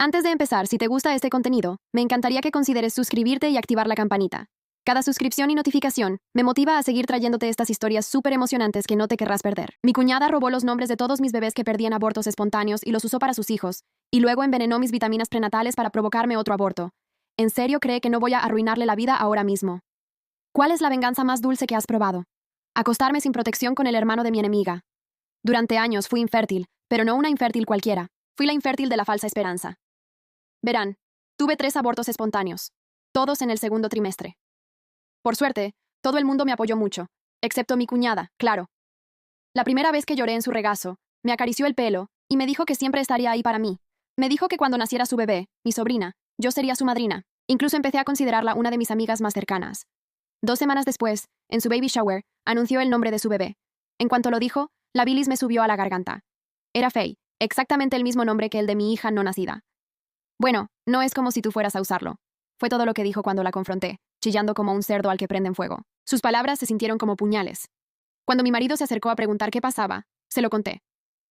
Antes de empezar, si te gusta este contenido, me encantaría que consideres suscribirte y activar la campanita. Cada suscripción y notificación me motiva a seguir trayéndote estas historias súper emocionantes que no te querrás perder. Mi cuñada robó los nombres de todos mis bebés que perdían abortos espontáneos y los usó para sus hijos, y luego envenenó mis vitaminas prenatales para provocarme otro aborto. ¿En serio cree que no voy a arruinarle la vida ahora mismo? ¿Cuál es la venganza más dulce que has probado? Acostarme sin protección con el hermano de mi enemiga. Durante años fui infértil, pero no una infértil cualquiera. Fui la infértil de la falsa esperanza. Verán, tuve 3 abortos espontáneos, todos en el segundo trimestre. Por suerte, todo el mundo me apoyó mucho, excepto mi cuñada, claro. La primera vez que lloré en su regazo, me acarició el pelo y me dijo que siempre estaría ahí para mí. Me dijo que cuando naciera su bebé, mi sobrina, yo sería su madrina. Incluso empecé a considerarla una de mis amigas más cercanas. 2 semanas después, en su baby shower, anunció el nombre de su bebé. En cuanto lo dijo, la bilis me subió a la garganta. Era Faye, exactamente el mismo nombre que el de mi hija no nacida. Bueno, no es como si tú fueras a usarlo. Fue todo lo que dijo cuando la confronté, chillando como un cerdo al que prenden fuego. Sus palabras se sintieron como puñales. Cuando mi marido se acercó a preguntar qué pasaba, se lo conté.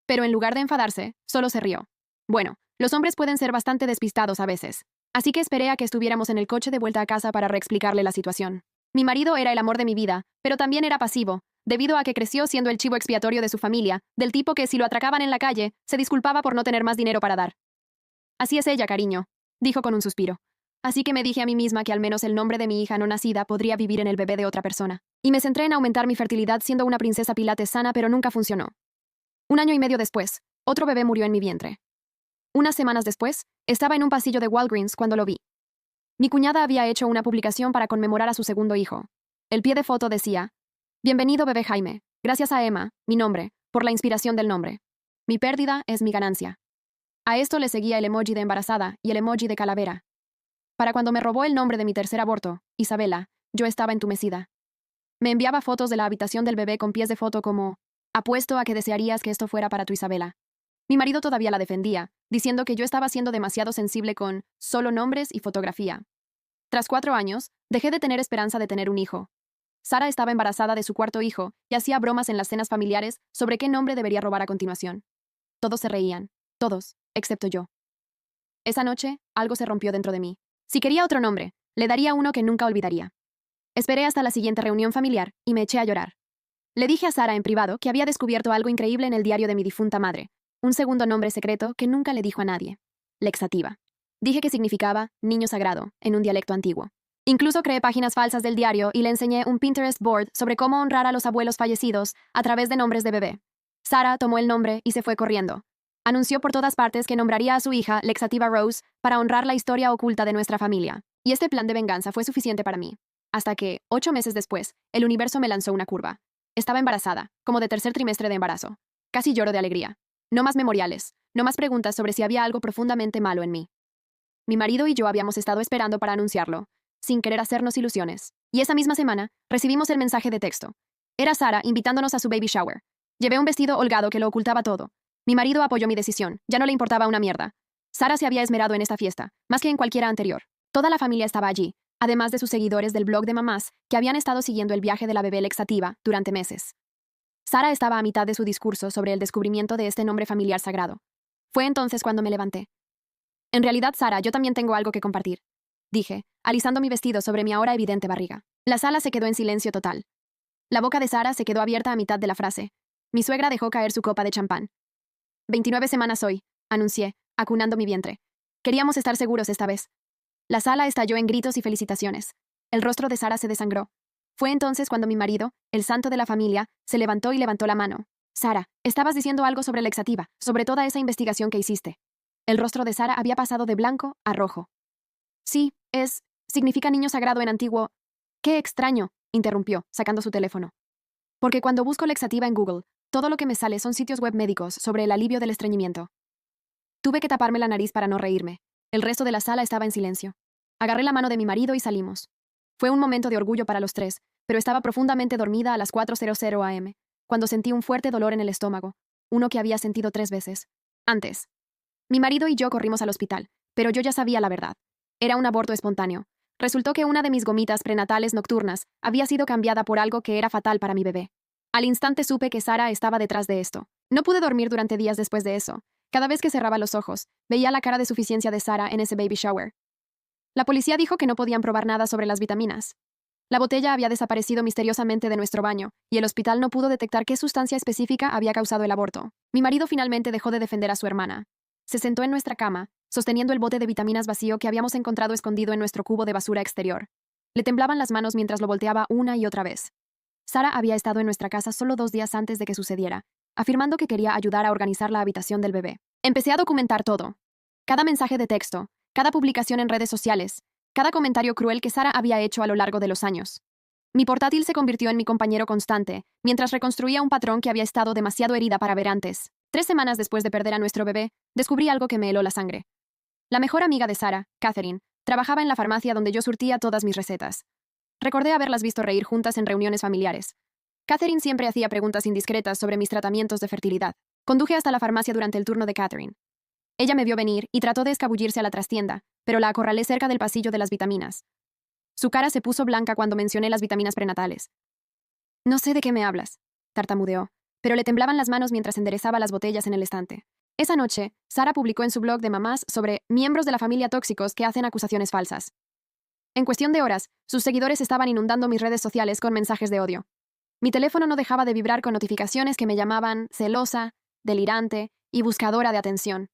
Pero en lugar de enfadarse, solo se rió. Bueno, los hombres pueden ser bastante despistados a veces. Así que esperé a que estuviéramos en el coche de vuelta a casa para reexplicarle la situación. Mi marido era el amor de mi vida, pero también era pasivo, debido a que creció siendo el chivo expiatorio de su familia, del tipo que si lo atracaban en la calle, se disculpaba por no tener más dinero para dar. Así es ella, cariño, dijo con un suspiro. Así que me dije a mí misma que al menos el nombre de mi hija no nacida podría vivir en el bebé de otra persona. Y me centré en aumentar mi fertilidad siendo una princesa pilates sana, pero nunca funcionó. 1 año y medio después, otro bebé murió en mi vientre. Unas semanas después, estaba en un pasillo de Walgreens cuando lo vi. Mi cuñada había hecho una publicación para conmemorar a su segundo hijo. El pie de foto decía: Bienvenido, bebé Jaime. Gracias a Emma, mi nombre, por la inspiración del nombre. Mi pérdida es mi ganancia. A esto le seguía el emoji de embarazada y el emoji de calavera. Para cuando me robó el nombre de mi tercer aborto, Isabela, yo estaba entumecida. Me enviaba fotos de la habitación del bebé con pies de foto como: apuesto a que desearías que esto fuera para tu Isabela. Mi marido todavía la defendía, diciendo que yo estaba siendo demasiado sensible con solo nombres y fotografía. Tras 4 años, dejé de tener esperanza de tener un hijo. Sara estaba embarazada de su cuarto hijo y hacía bromas en las cenas familiares sobre qué nombre debería robar a continuación. Todos se reían, todos, excepto yo. Esa noche, algo se rompió dentro de mí. Si quería otro nombre, le daría uno que nunca olvidaría. Esperé hasta la siguiente reunión familiar y me eché a llorar. Le dije a Sara en privado que había descubierto algo increíble en el diario de mi difunta madre, un segundo nombre secreto que nunca le dijo a nadie: Lexativa. Dije que significaba niño sagrado, en un dialecto antiguo. Incluso creé páginas falsas del diario y le enseñé un Pinterest board sobre cómo honrar a los abuelos fallecidos a través de nombres de bebé. Sara tomó el nombre y se fue corriendo. Anunció por todas partes que nombraría a su hija Lexativa Rose para honrar la historia oculta de nuestra familia. Y este plan de venganza fue suficiente para mí. Hasta que, 8 meses después, el universo me lanzó una curva. Estaba embarazada, como de tercer trimestre de embarazo. Casi lloro de alegría. No más memoriales, no más preguntas sobre si había algo profundamente malo en mí. Mi marido y yo habíamos estado esperando para anunciarlo, sin querer hacernos ilusiones. Y esa misma semana, recibimos el mensaje de texto. Era Sara invitándonos a su baby shower. Llevé un vestido holgado que lo ocultaba todo. Mi marido apoyó mi decisión, ya no le importaba una mierda. Sara se había esmerado en esta fiesta, más que en cualquiera anterior. Toda la familia estaba allí, además de sus seguidores del blog de mamás, que habían estado siguiendo el viaje de la bebé Lexativa durante meses. Sara estaba a mitad de su discurso sobre el descubrimiento de este nombre familiar sagrado. Fue entonces cuando me levanté. En realidad, Sara, yo también tengo algo que compartir, dije, alisando mi vestido sobre mi ahora evidente barriga. La sala se quedó en silencio total. La boca de Sara se quedó abierta a mitad de la frase. Mi suegra dejó caer su copa de champán. 29 semanas hoy, anuncié, acunando mi vientre. Queríamos estar seguros esta vez. La sala estalló en gritos y felicitaciones. El rostro de Sara se desangró. Fue entonces cuando mi marido, el santo de la familia, se levantó y levantó la mano. Sara, estabas diciendo algo sobre Lexativa, sobre toda esa investigación que hiciste. El rostro de Sara había pasado de blanco a rojo. Sí, significa niño sagrado en antiguo. ¡Qué extraño!, interrumpió, sacando su teléfono. Porque cuando busco Lexativa en Google, todo lo que me sale son sitios web médicos sobre el alivio del estreñimiento. Tuve que taparme la nariz para no reírme. El resto de la sala estaba en silencio. Agarré la mano de mi marido y salimos. Fue un momento de orgullo para los tres, pero estaba profundamente dormida a las 4:00 am, cuando sentí un fuerte dolor en el estómago, uno que había sentido 3 veces antes. Mi marido y yo corrimos al hospital, pero yo ya sabía la verdad. Era un aborto espontáneo. Resultó que una de mis gomitas prenatales nocturnas había sido cambiada por algo que era fatal para mi bebé. Al instante supe que Sara estaba detrás de esto. No pude dormir durante días después de eso. Cada vez que cerraba los ojos, veía la cara de suficiencia de Sarah en ese baby shower. La policía dijo que no podían probar nada sobre las vitaminas. La botella había desaparecido misteriosamente de nuestro baño, y el hospital no pudo detectar qué sustancia específica había causado el aborto. Mi marido finalmente dejó de defender a su hermana. Se sentó en nuestra cama, sosteniendo el bote de vitaminas vacío que habíamos encontrado escondido en nuestro cubo de basura exterior. Le temblaban las manos mientras lo volteaba una y otra vez. Sarah había estado en nuestra casa solo 2 días antes de que sucediera, afirmando que quería ayudar a organizar la habitación del bebé. Empecé a documentar todo. Cada mensaje de texto, cada publicación en redes sociales, cada comentario cruel que Sarah había hecho a lo largo de los años. Mi portátil se convirtió en mi compañero constante, mientras reconstruía un patrón que había estado demasiado herida para ver antes. 3 semanas después de perder a nuestro bebé, descubrí algo que me heló la sangre. La mejor amiga de Sarah, Catherine, trabajaba en la farmacia donde yo surtía todas mis recetas. Recordé haberlas visto reír juntas en reuniones familiares. Catherine siempre hacía preguntas indiscretas sobre mis tratamientos de fertilidad. Conduje hasta la farmacia durante el turno de Catherine. Ella me vio venir y trató de escabullirse a la trastienda, pero la acorralé cerca del pasillo de las vitaminas. Su cara se puso blanca cuando mencioné las vitaminas prenatales. No sé de qué me hablas, tartamudeó, pero le temblaban las manos mientras enderezaba las botellas en el estante. Esa noche, Sarah publicó en su blog de mamás sobre miembros de la familia tóxicos que hacen acusaciones falsas. En cuestión de horas, sus seguidores estaban inundando mis redes sociales con mensajes de odio. Mi teléfono no dejaba de vibrar con notificaciones que me llamaban celosa, delirante y buscadora de atención.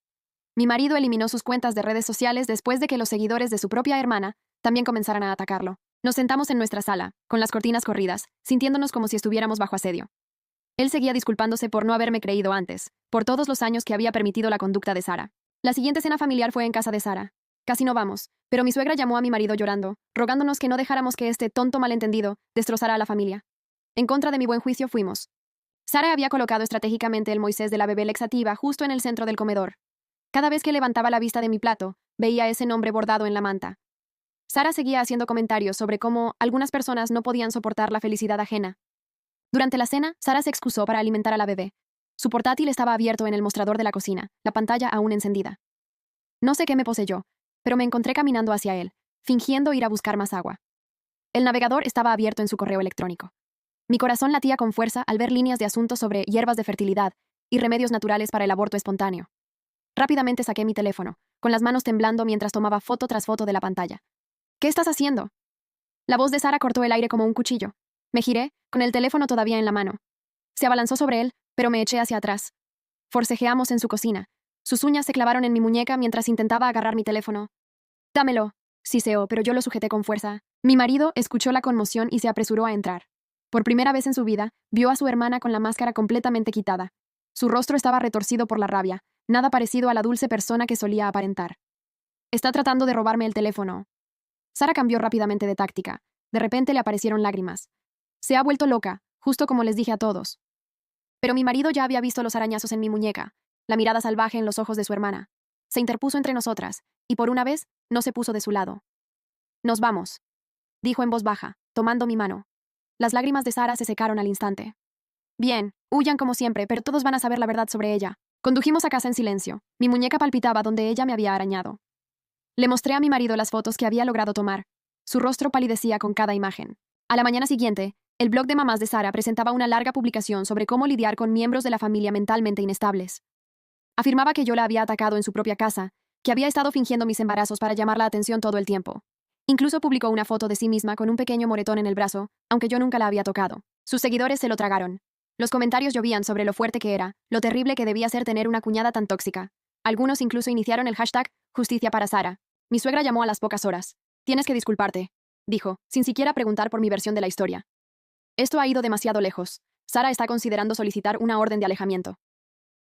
Mi marido eliminó sus cuentas de redes sociales después de que los seguidores de su propia hermana también comenzaran a atacarlo. Nos sentamos en nuestra sala, con las cortinas corridas, sintiéndonos como si estuviéramos bajo asedio. Él seguía disculpándose por no haberme creído antes, por todos los años que había permitido la conducta de Sarah. La siguiente cena familiar fue en casa de Sarah. Casi no vamos, pero mi suegra llamó a mi marido llorando, rogándonos que no dejáramos que este tonto malentendido destrozara a la familia. En contra de mi buen juicio fuimos. Sarah había colocado estratégicamente el Moisés de la bebé laxativa justo en el centro del comedor. Cada vez que levantaba la vista de mi plato, veía ese nombre bordado en la manta. Sarah seguía haciendo comentarios sobre cómo algunas personas no podían soportar la felicidad ajena. Durante la cena, Sarah se excusó para alimentar a la bebé. Su portátil estaba abierto en el mostrador de la cocina, la pantalla aún encendida. No sé qué me poseyó, pero me encontré caminando hacia él, fingiendo ir a buscar más agua. El navegador estaba abierto en su correo electrónico. Mi corazón latía con fuerza al ver líneas de asuntos sobre hierbas de fertilidad y remedios naturales para el aborto espontáneo. Rápidamente saqué mi teléfono, con las manos temblando mientras tomaba foto tras foto de la pantalla. ¿Qué estás haciendo? La voz de Sarah cortó el aire como un cuchillo. Me giré, con el teléfono todavía en la mano. Se abalanzó sobre él, pero me eché hacia atrás. Forcejeamos en su cocina. Sus uñas se clavaron en mi muñeca mientras intentaba agarrar mi teléfono. Dámelo, siseó, pero yo lo sujeté con fuerza. Mi marido escuchó la conmoción y se apresuró a entrar. Por primera vez en su vida, vio a su hermana con la máscara completamente quitada. Su rostro estaba retorcido por la rabia, nada parecido a la dulce persona que solía aparentar. Está tratando de robarme el teléfono. Sarah cambió rápidamente de táctica. De repente le aparecieron lágrimas. Se ha vuelto loca, justo como les dije a todos. Pero mi marido ya había visto los arañazos en mi muñeca, la mirada salvaje en los ojos de su hermana. Se interpuso entre nosotras, y por una vez, no se puso de su lado. Nos vamos, dijo en voz baja, tomando mi mano. Las lágrimas de Sarah se secaron al instante. Bien, huyan como siempre, pero todos van a saber la verdad sobre ella. Condujimos a casa en silencio. Mi muñeca palpitaba donde ella me había arañado. Le mostré a mi marido las fotos que había logrado tomar. Su rostro palidecía con cada imagen. A la mañana siguiente, el blog de mamás de Sarah presentaba una larga publicación sobre cómo lidiar con miembros de la familia mentalmente inestables. Afirmaba que yo la había atacado en su propia casa, que había estado fingiendo mis embarazos para llamar la atención todo el tiempo. Incluso publicó una foto de sí misma con un pequeño moretón en el brazo, aunque yo nunca la había tocado. Sus seguidores se lo tragaron. Los comentarios llovían sobre lo fuerte que era, lo terrible que debía ser tener una cuñada tan tóxica. Algunos incluso iniciaron el hashtag Justicia para Sarah. Mi suegra llamó a las pocas horas. Tienes que disculparte, dijo, sin siquiera preguntar por mi versión de la historia. Esto ha ido demasiado lejos. Sarah está considerando solicitar una orden de alejamiento.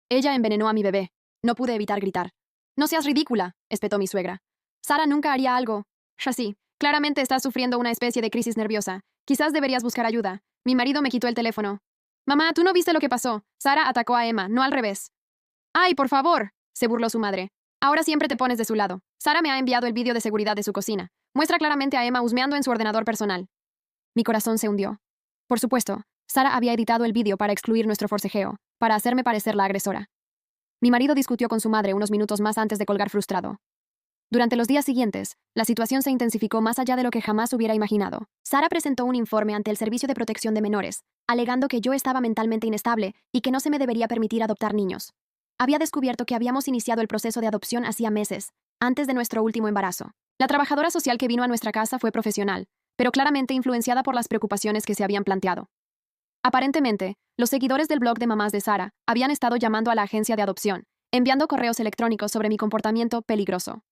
Ella envenenó a mi bebé. No pude evitar gritar. No seas ridícula, espetó mi suegra. Sarah nunca haría algo. Shasi, claramente estás sufriendo una especie de crisis nerviosa. Quizás deberías buscar ayuda. Mi marido me quitó el teléfono. Mamá, tú no viste lo que pasó. Sarah atacó a Emma, no al revés. ¡Ay, por favor!, se burló su madre. Ahora siempre te pones de su lado. Sarah me ha enviado el vídeo de seguridad de su cocina. Muestra claramente a Emma husmeando en su ordenador personal. Mi corazón se hundió. Por supuesto, Sarah había editado el vídeo para excluir nuestro forcejeo, para hacerme parecer la agresora. Mi marido discutió con su madre unos minutos más antes de colgar frustrado. Durante los días siguientes, la situación se intensificó más allá de lo que jamás hubiera imaginado. Sarah presentó un informe ante el Servicio de Protección de Menores, alegando que yo estaba mentalmente inestable y que no se me debería permitir adoptar niños. Había descubierto que habíamos iniciado el proceso de adopción hacía meses, antes de nuestro último embarazo. La trabajadora social que vino a nuestra casa fue profesional, pero claramente influenciada por las preocupaciones que se habían planteado. Aparentemente, los seguidores del blog de mamás de Sara habían estado llamando a la agencia de adopción, enviando correos electrónicos sobre mi comportamiento peligroso.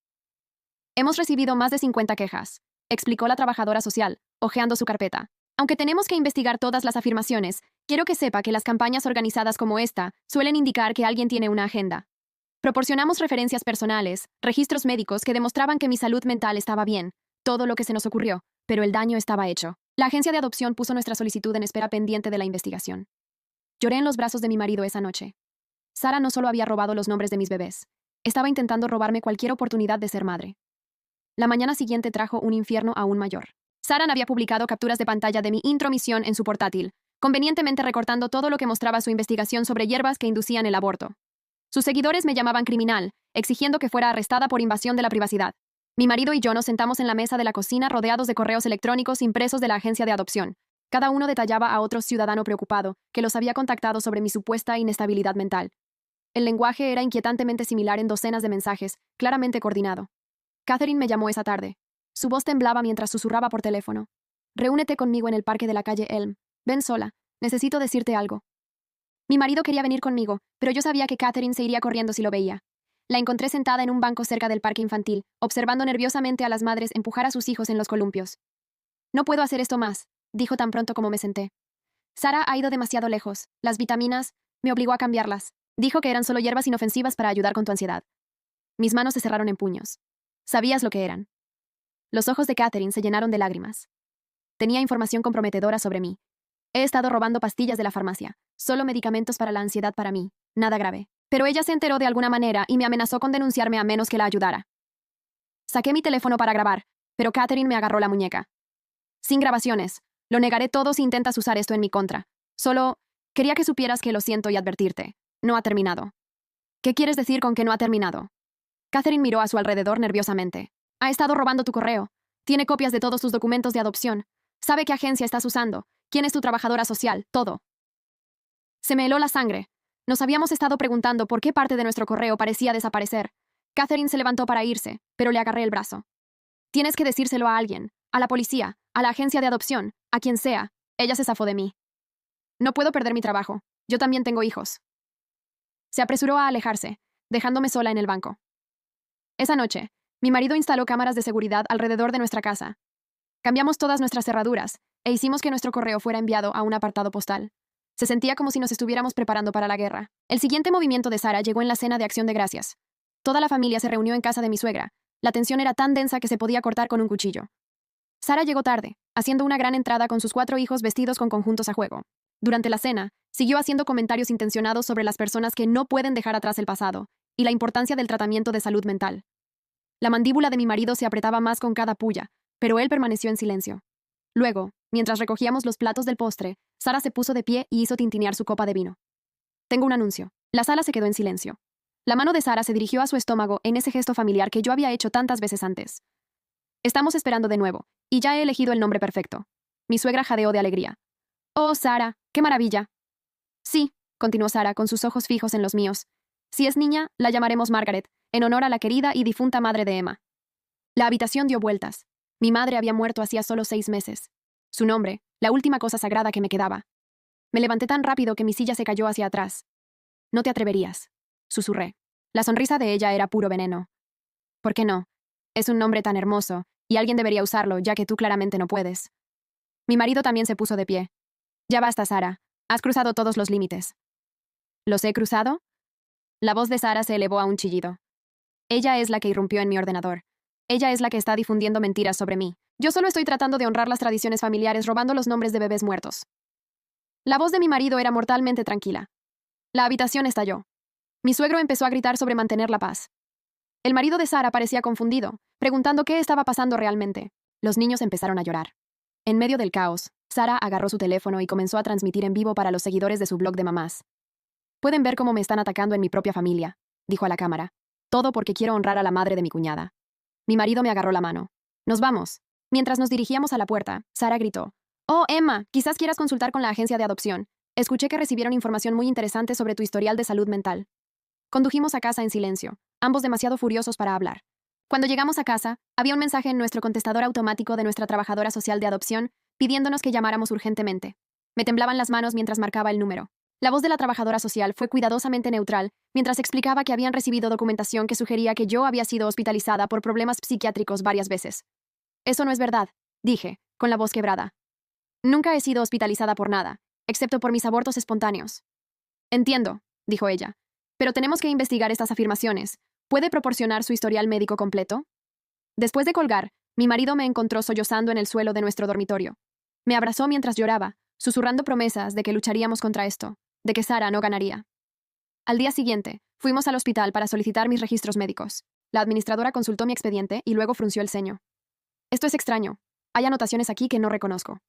Hemos recibido más de 50 quejas, explicó la trabajadora social, hojeando su carpeta. Aunque tenemos que investigar todas las afirmaciones, quiero que sepa que las campañas organizadas como esta suelen indicar que alguien tiene una agenda. Proporcionamos referencias personales, registros médicos que demostraban que mi salud mental estaba bien, todo lo que se nos ocurrió, pero el daño estaba hecho. La agencia de adopción puso nuestra solicitud en espera pendiente de la investigación. Lloré en los brazos de mi marido esa noche. Sara no solo había robado los nombres de mis bebés, estaba intentando robarme cualquier oportunidad de ser madre. La mañana siguiente trajo un infierno aún mayor. Sara había publicado capturas de pantalla de mi intromisión en su portátil, convenientemente recortando todo lo que mostraba su investigación sobre hierbas que inducían el aborto. Sus seguidores me llamaban criminal, exigiendo que fuera arrestada por invasión de la privacidad. Mi marido y yo nos sentamos en la mesa de la cocina rodeados de correos electrónicos impresos de la agencia de adopción. Cada uno detallaba a otro ciudadano preocupado que los había contactado sobre mi supuesta inestabilidad mental. El lenguaje era inquietantemente similar en docenas de mensajes, claramente coordinado. Catherine me llamó esa tarde. Su voz temblaba mientras susurraba por teléfono. Reúnete conmigo en el parque de la calle Elm. Ven sola. Necesito decirte algo. Mi marido quería venir conmigo, pero yo sabía que Catherine se iría corriendo si lo veía. La encontré sentada en un banco cerca del parque infantil, observando nerviosamente a las madres empujar a sus hijos en los columpios. No puedo hacer esto más, dijo tan pronto como me senté. Sara ha ido demasiado lejos. Las vitaminas, me obligó a cambiarlas. Dijo que eran solo hierbas inofensivas para ayudar con tu ansiedad. Mis manos se cerraron en puños. Sabías lo que eran. Los ojos de Catherine se llenaron de lágrimas. Tenía información comprometedora sobre mí. He estado robando pastillas de la farmacia, solo medicamentos para la ansiedad para mí, nada grave. Pero ella se enteró de alguna manera y me amenazó con denunciarme a menos que la ayudara. Saqué mi teléfono para grabar, pero Catherine me agarró la muñeca. Sin grabaciones, lo negaré todo si intentas usar esto en mi contra. Solo quería que supieras que lo siento y advertirte. No ha terminado. ¿Qué quieres decir con que no ha terminado? Catherine miró a su alrededor nerviosamente. Ha estado robando tu correo. Tiene copias de todos tus documentos de adopción. Sabe qué agencia estás usando, quién es tu trabajadora social, todo. Se me heló la sangre. Nos habíamos estado preguntando por qué parte de nuestro correo parecía desaparecer. Catherine se levantó para irse, pero le agarré el brazo. Tienes que decírselo a alguien, a la policía, a la agencia de adopción, a quien sea. Ella se zafó de mí. No puedo perder mi trabajo. Yo también tengo hijos. Se apresuró a alejarse, dejándome sola en el banco. Esa noche, mi marido instaló cámaras de seguridad alrededor de nuestra casa. Cambiamos todas nuestras cerraduras e hicimos que nuestro correo fuera enviado a un apartado postal. Se sentía como si nos estuviéramos preparando para la guerra. El siguiente movimiento de Sara llegó en la cena de Acción de Gracias. Toda la familia se reunió en casa de mi suegra. La tensión era tan densa que se podía cortar con un cuchillo. Sara llegó tarde, haciendo una gran entrada con sus 4 hijos vestidos con conjuntos a juego. Durante la cena, siguió haciendo comentarios intencionados sobre las personas que no pueden dejar atrás el pasado y la importancia del tratamiento de salud mental. La mandíbula de mi marido se apretaba más con cada puya, pero él permaneció en silencio. Luego, mientras recogíamos los platos del postre, Sara se puso de pie y hizo tintinear su copa de vino. Tengo un anuncio. La sala se quedó en silencio. La mano de Sara se dirigió a su estómago en ese gesto familiar que yo había hecho tantas veces antes. Estamos esperando de nuevo, y ya he elegido el nombre perfecto. Mi suegra jadeó de alegría. Oh, Sara, qué maravilla. Sí, continuó Sara con sus ojos fijos en los míos. Si es niña, la llamaremos Margaret, en honor a la querida y difunta madre de Emma. La habitación dio vueltas. Mi madre había muerto hacía solo 6 meses. Su nombre, la última cosa sagrada que me quedaba. Me levanté tan rápido que mi silla se cayó hacia atrás. No te atreverías, susurré. La sonrisa de ella era puro veneno. ¿Por qué no? Es un nombre tan hermoso, y alguien debería usarlo, ya que tú claramente no puedes. Mi marido también se puso de pie. Ya basta, Sara. Has cruzado todos los límites. ¿Los he cruzado? La voz de Sara se elevó a un chillido. Ella es la que irrumpió en mi ordenador. Ella es la que está difundiendo mentiras sobre mí. Yo solo estoy tratando de honrar las tradiciones familiares robando los nombres de bebés muertos. La voz de mi marido era mortalmente tranquila. La habitación estalló. Mi suegro empezó a gritar sobre mantener la paz. El marido de Sara parecía confundido, preguntando qué estaba pasando realmente. Los niños empezaron a llorar. En medio del caos, Sara agarró su teléfono y comenzó a transmitir en vivo para los seguidores de su blog de mamás. Pueden ver cómo me están atacando en mi propia familia, dijo a la cámara. Todo porque quiero honrar a la madre de mi cuñada. Mi marido me agarró la mano. Nos vamos. Mientras nos dirigíamos a la puerta, Sara gritó. Oh, Emma, quizás quieras consultar con la agencia de adopción. Escuché que recibieron información muy interesante sobre tu historial de salud mental. Condujimos a casa en silencio, ambos demasiado furiosos para hablar. Cuando llegamos a casa, había un mensaje en nuestro contestador automático de nuestra trabajadora social de adopción pidiéndonos que llamáramos urgentemente. Me temblaban las manos mientras marcaba el número. La voz de la trabajadora social fue cuidadosamente neutral mientras explicaba que habían recibido documentación que sugería que yo había sido hospitalizada por problemas psiquiátricos varias veces. Eso no es verdad, dije, con la voz quebrada. Nunca he sido hospitalizada por nada, excepto por mis abortos espontáneos. Entiendo, dijo ella, pero tenemos que investigar estas afirmaciones. ¿Puede proporcionar su historial médico completo? Después de colgar, mi marido me encontró sollozando en el suelo de nuestro dormitorio. Me abrazó mientras lloraba, susurrando promesas de que lucharíamos contra esto, de que Sara no ganaría. Al día siguiente, fuimos al hospital para solicitar mis registros médicos. La administradora consultó mi expediente y luego frunció el ceño. Esto es extraño. Hay anotaciones aquí que no reconozco.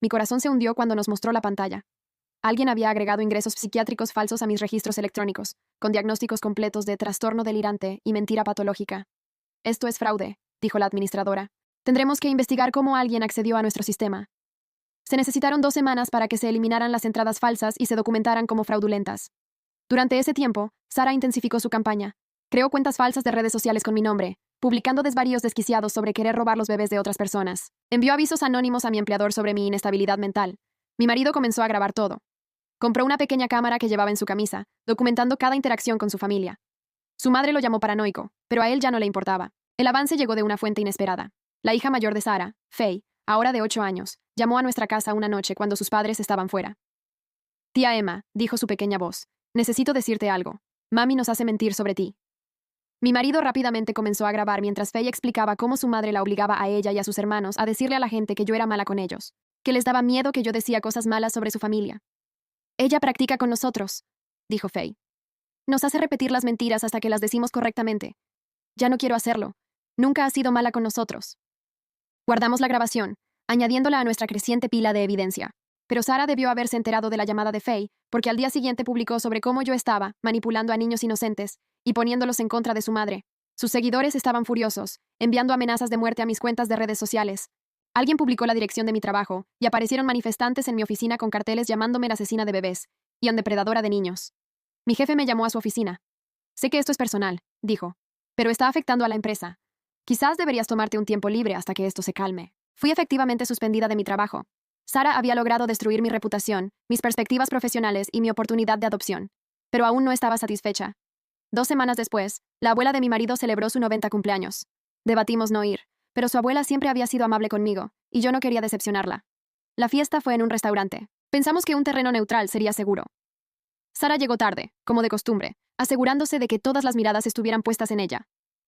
Mi corazón se hundió cuando nos mostró la pantalla. Alguien había agregado ingresos psiquiátricos falsos a mis registros electrónicos, con diagnósticos completos de trastorno delirante y mentira patológica. Esto es fraude, dijo la administradora. Tendremos que investigar cómo alguien accedió a nuestro sistema. Se necesitaron 2 semanas para que se eliminaran las entradas falsas y se documentaran como fraudulentas. Durante ese tiempo, Sara intensificó su campaña. Creó cuentas falsas de redes sociales con mi nombre, publicando desvaríos desquiciados sobre querer robar los bebés de otras personas. Envió avisos anónimos a mi empleador sobre mi inestabilidad mental. Mi marido comenzó a grabar todo. Compró una pequeña cámara que llevaba en su camisa, documentando cada interacción con su familia. Su madre lo llamó paranoico, pero a él ya no le importaba. El avance llegó de una fuente inesperada. La hija mayor de Sara, Faye, ahora de 8 años, llamó a nuestra casa una noche cuando sus padres estaban fuera. Tía Emma, dijo su pequeña voz, necesito decirte algo. Mami nos hace mentir sobre ti. Mi marido rápidamente comenzó a grabar mientras Faye explicaba cómo su madre la obligaba a ella y a sus hermanos a decirle a la gente que yo era mala con ellos, que les daba miedo que yo decía cosas malas sobre su familia. Ella practica con nosotros, dijo Faye. Nos hace repetir las mentiras hasta que las decimos correctamente. Ya no quiero hacerlo. Nunca ha sido mala con nosotros. Guardamos la grabación, añadiéndola a nuestra creciente pila de evidencia. Pero Sara debió haberse enterado de la llamada de Faye, porque al día siguiente publicó sobre cómo yo estaba manipulando a niños inocentes y poniéndolos en contra de su madre. Sus seguidores estaban furiosos, enviando amenazas de muerte a mis cuentas de redes sociales. Alguien publicó la dirección de mi trabajo y aparecieron manifestantes en mi oficina con carteles llamándome la asesina de bebés y la depredadora de niños. Mi jefe me llamó a su oficina. Sé que esto es personal, dijo, pero está afectando a la empresa. Quizás deberías tomarte un tiempo libre hasta que esto se calme. Fui efectivamente suspendida de mi trabajo. Sara había logrado destruir mi reputación, mis perspectivas profesionales y mi oportunidad de adopción. Pero aún no estaba satisfecha. 2 semanas después, la abuela de mi marido celebró su 90 cumpleaños. Debatimos no ir, pero su abuela siempre había sido amable conmigo, y yo no quería decepcionarla. La fiesta fue en un restaurante. Pensamos que un terreno neutral sería seguro. Sara llegó tarde, como de costumbre, asegurándose de que todas las miradas estuvieran puestas en ella.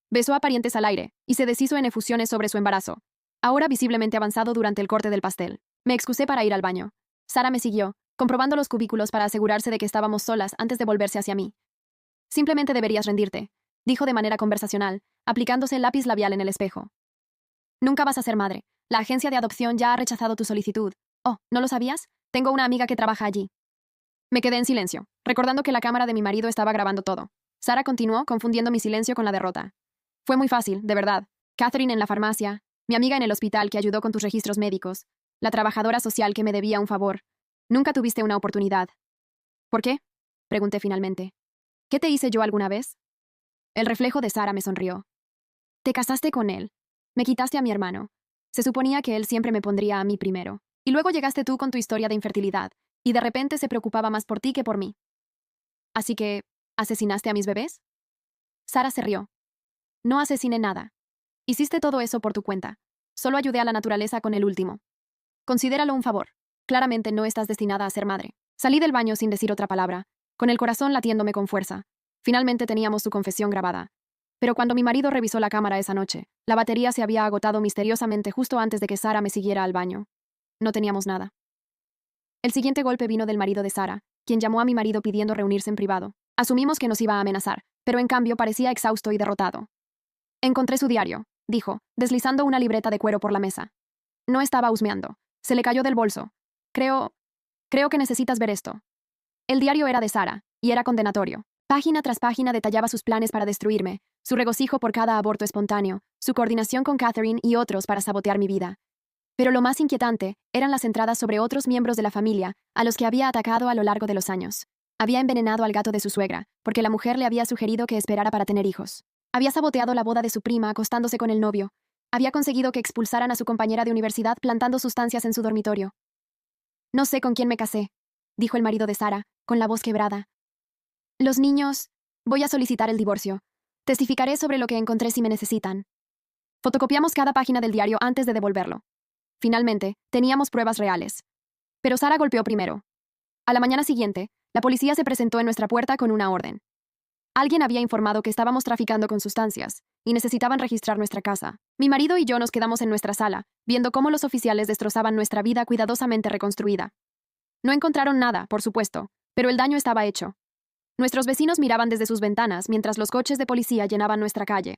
Besó a parientes al aire, y se deshizo en efusiones sobre su embarazo, ahora visiblemente avanzado durante el corte del pastel. Me excusé para ir al baño. Sara me siguió, comprobando los cubículos para asegurarse de que estábamos solas antes de volverse hacia mí. Simplemente deberías rendirte, dijo de manera conversacional, aplicándose el lápiz labial en el espejo. Nunca vas a ser madre. La agencia de adopción ya ha rechazado tu solicitud. Oh, ¿no lo sabías? Tengo una amiga que trabaja allí. Me quedé en silencio, recordando que la cámara de mi marido estaba grabando todo. Sara continuó, confundiendo mi silencio con la derrota. Fue muy fácil, de verdad. Catherine en la farmacia, mi amiga en el hospital que ayudó con tus registros médicos, la trabajadora social que me debía un favor. Nunca tuviste una oportunidad. ¿Por qué? Pregunté finalmente. ¿Qué te hice yo alguna vez? El reflejo de Sara me sonrió. Te casaste con él. Me quitaste a mi hermano. Se suponía que él siempre me pondría a mí primero. Y luego llegaste tú con tu historia de infertilidad, y de repente se preocupaba más por ti que por mí. Así que, ¿asesinaste a mis bebés? Sara se rió. No asesiné nada. Hiciste todo eso por tu cuenta. Solo ayudé a la naturaleza con el último. Considéralo un favor. Claramente no estás destinada a ser madre. Salí del baño sin decir otra palabra, con el corazón latiéndome con fuerza. Finalmente teníamos su confesión grabada. Pero cuando mi marido revisó la cámara esa noche, la batería se había agotado misteriosamente justo antes de que Sara me siguiera al baño. No teníamos nada. El siguiente golpe vino del marido de Sara, quien llamó a mi marido pidiendo reunirse en privado. Asumimos que nos iba a amenazar, pero en cambio parecía exhausto y derrotado. Encontré su diario, dijo, deslizando una libreta de cuero por la mesa. No estaba husmeando. Se le cayó del bolso. Creo que necesitas ver esto. El diario era de Sara, y era condenatorio. Página tras página detallaba sus planes para destruirme, su regocijo por cada aborto espontáneo, su coordinación con Catherine y otros para sabotear mi vida. Pero lo más inquietante eran las entradas sobre otros miembros de la familia a los que había atacado a lo largo de los años. Había envenenado al gato de su suegra, porque la mujer le había sugerido que esperara para tener hijos. Había saboteado la boda de su prima acostándose con el novio. Había conseguido que expulsaran a su compañera de universidad plantando sustancias en su dormitorio. No sé con quién me casé, dijo el marido de Sara, con la voz quebrada. Los niños... Voy a solicitar el divorcio. Testificaré sobre lo que encontré si me necesitan. Fotocopiamos cada página del diario antes de devolverlo. Finalmente, teníamos pruebas reales. Pero Sara golpeó primero. A la mañana siguiente, la policía se presentó en nuestra puerta con una orden. Alguien había informado que estábamos traficando con sustancias y necesitaban registrar nuestra casa. Mi marido y yo nos quedamos en nuestra sala, viendo cómo los oficiales destrozaban nuestra vida cuidadosamente reconstruida. No encontraron nada, por supuesto, pero el daño estaba hecho. Nuestros vecinos miraban desde sus ventanas mientras los coches de policía llenaban nuestra calle.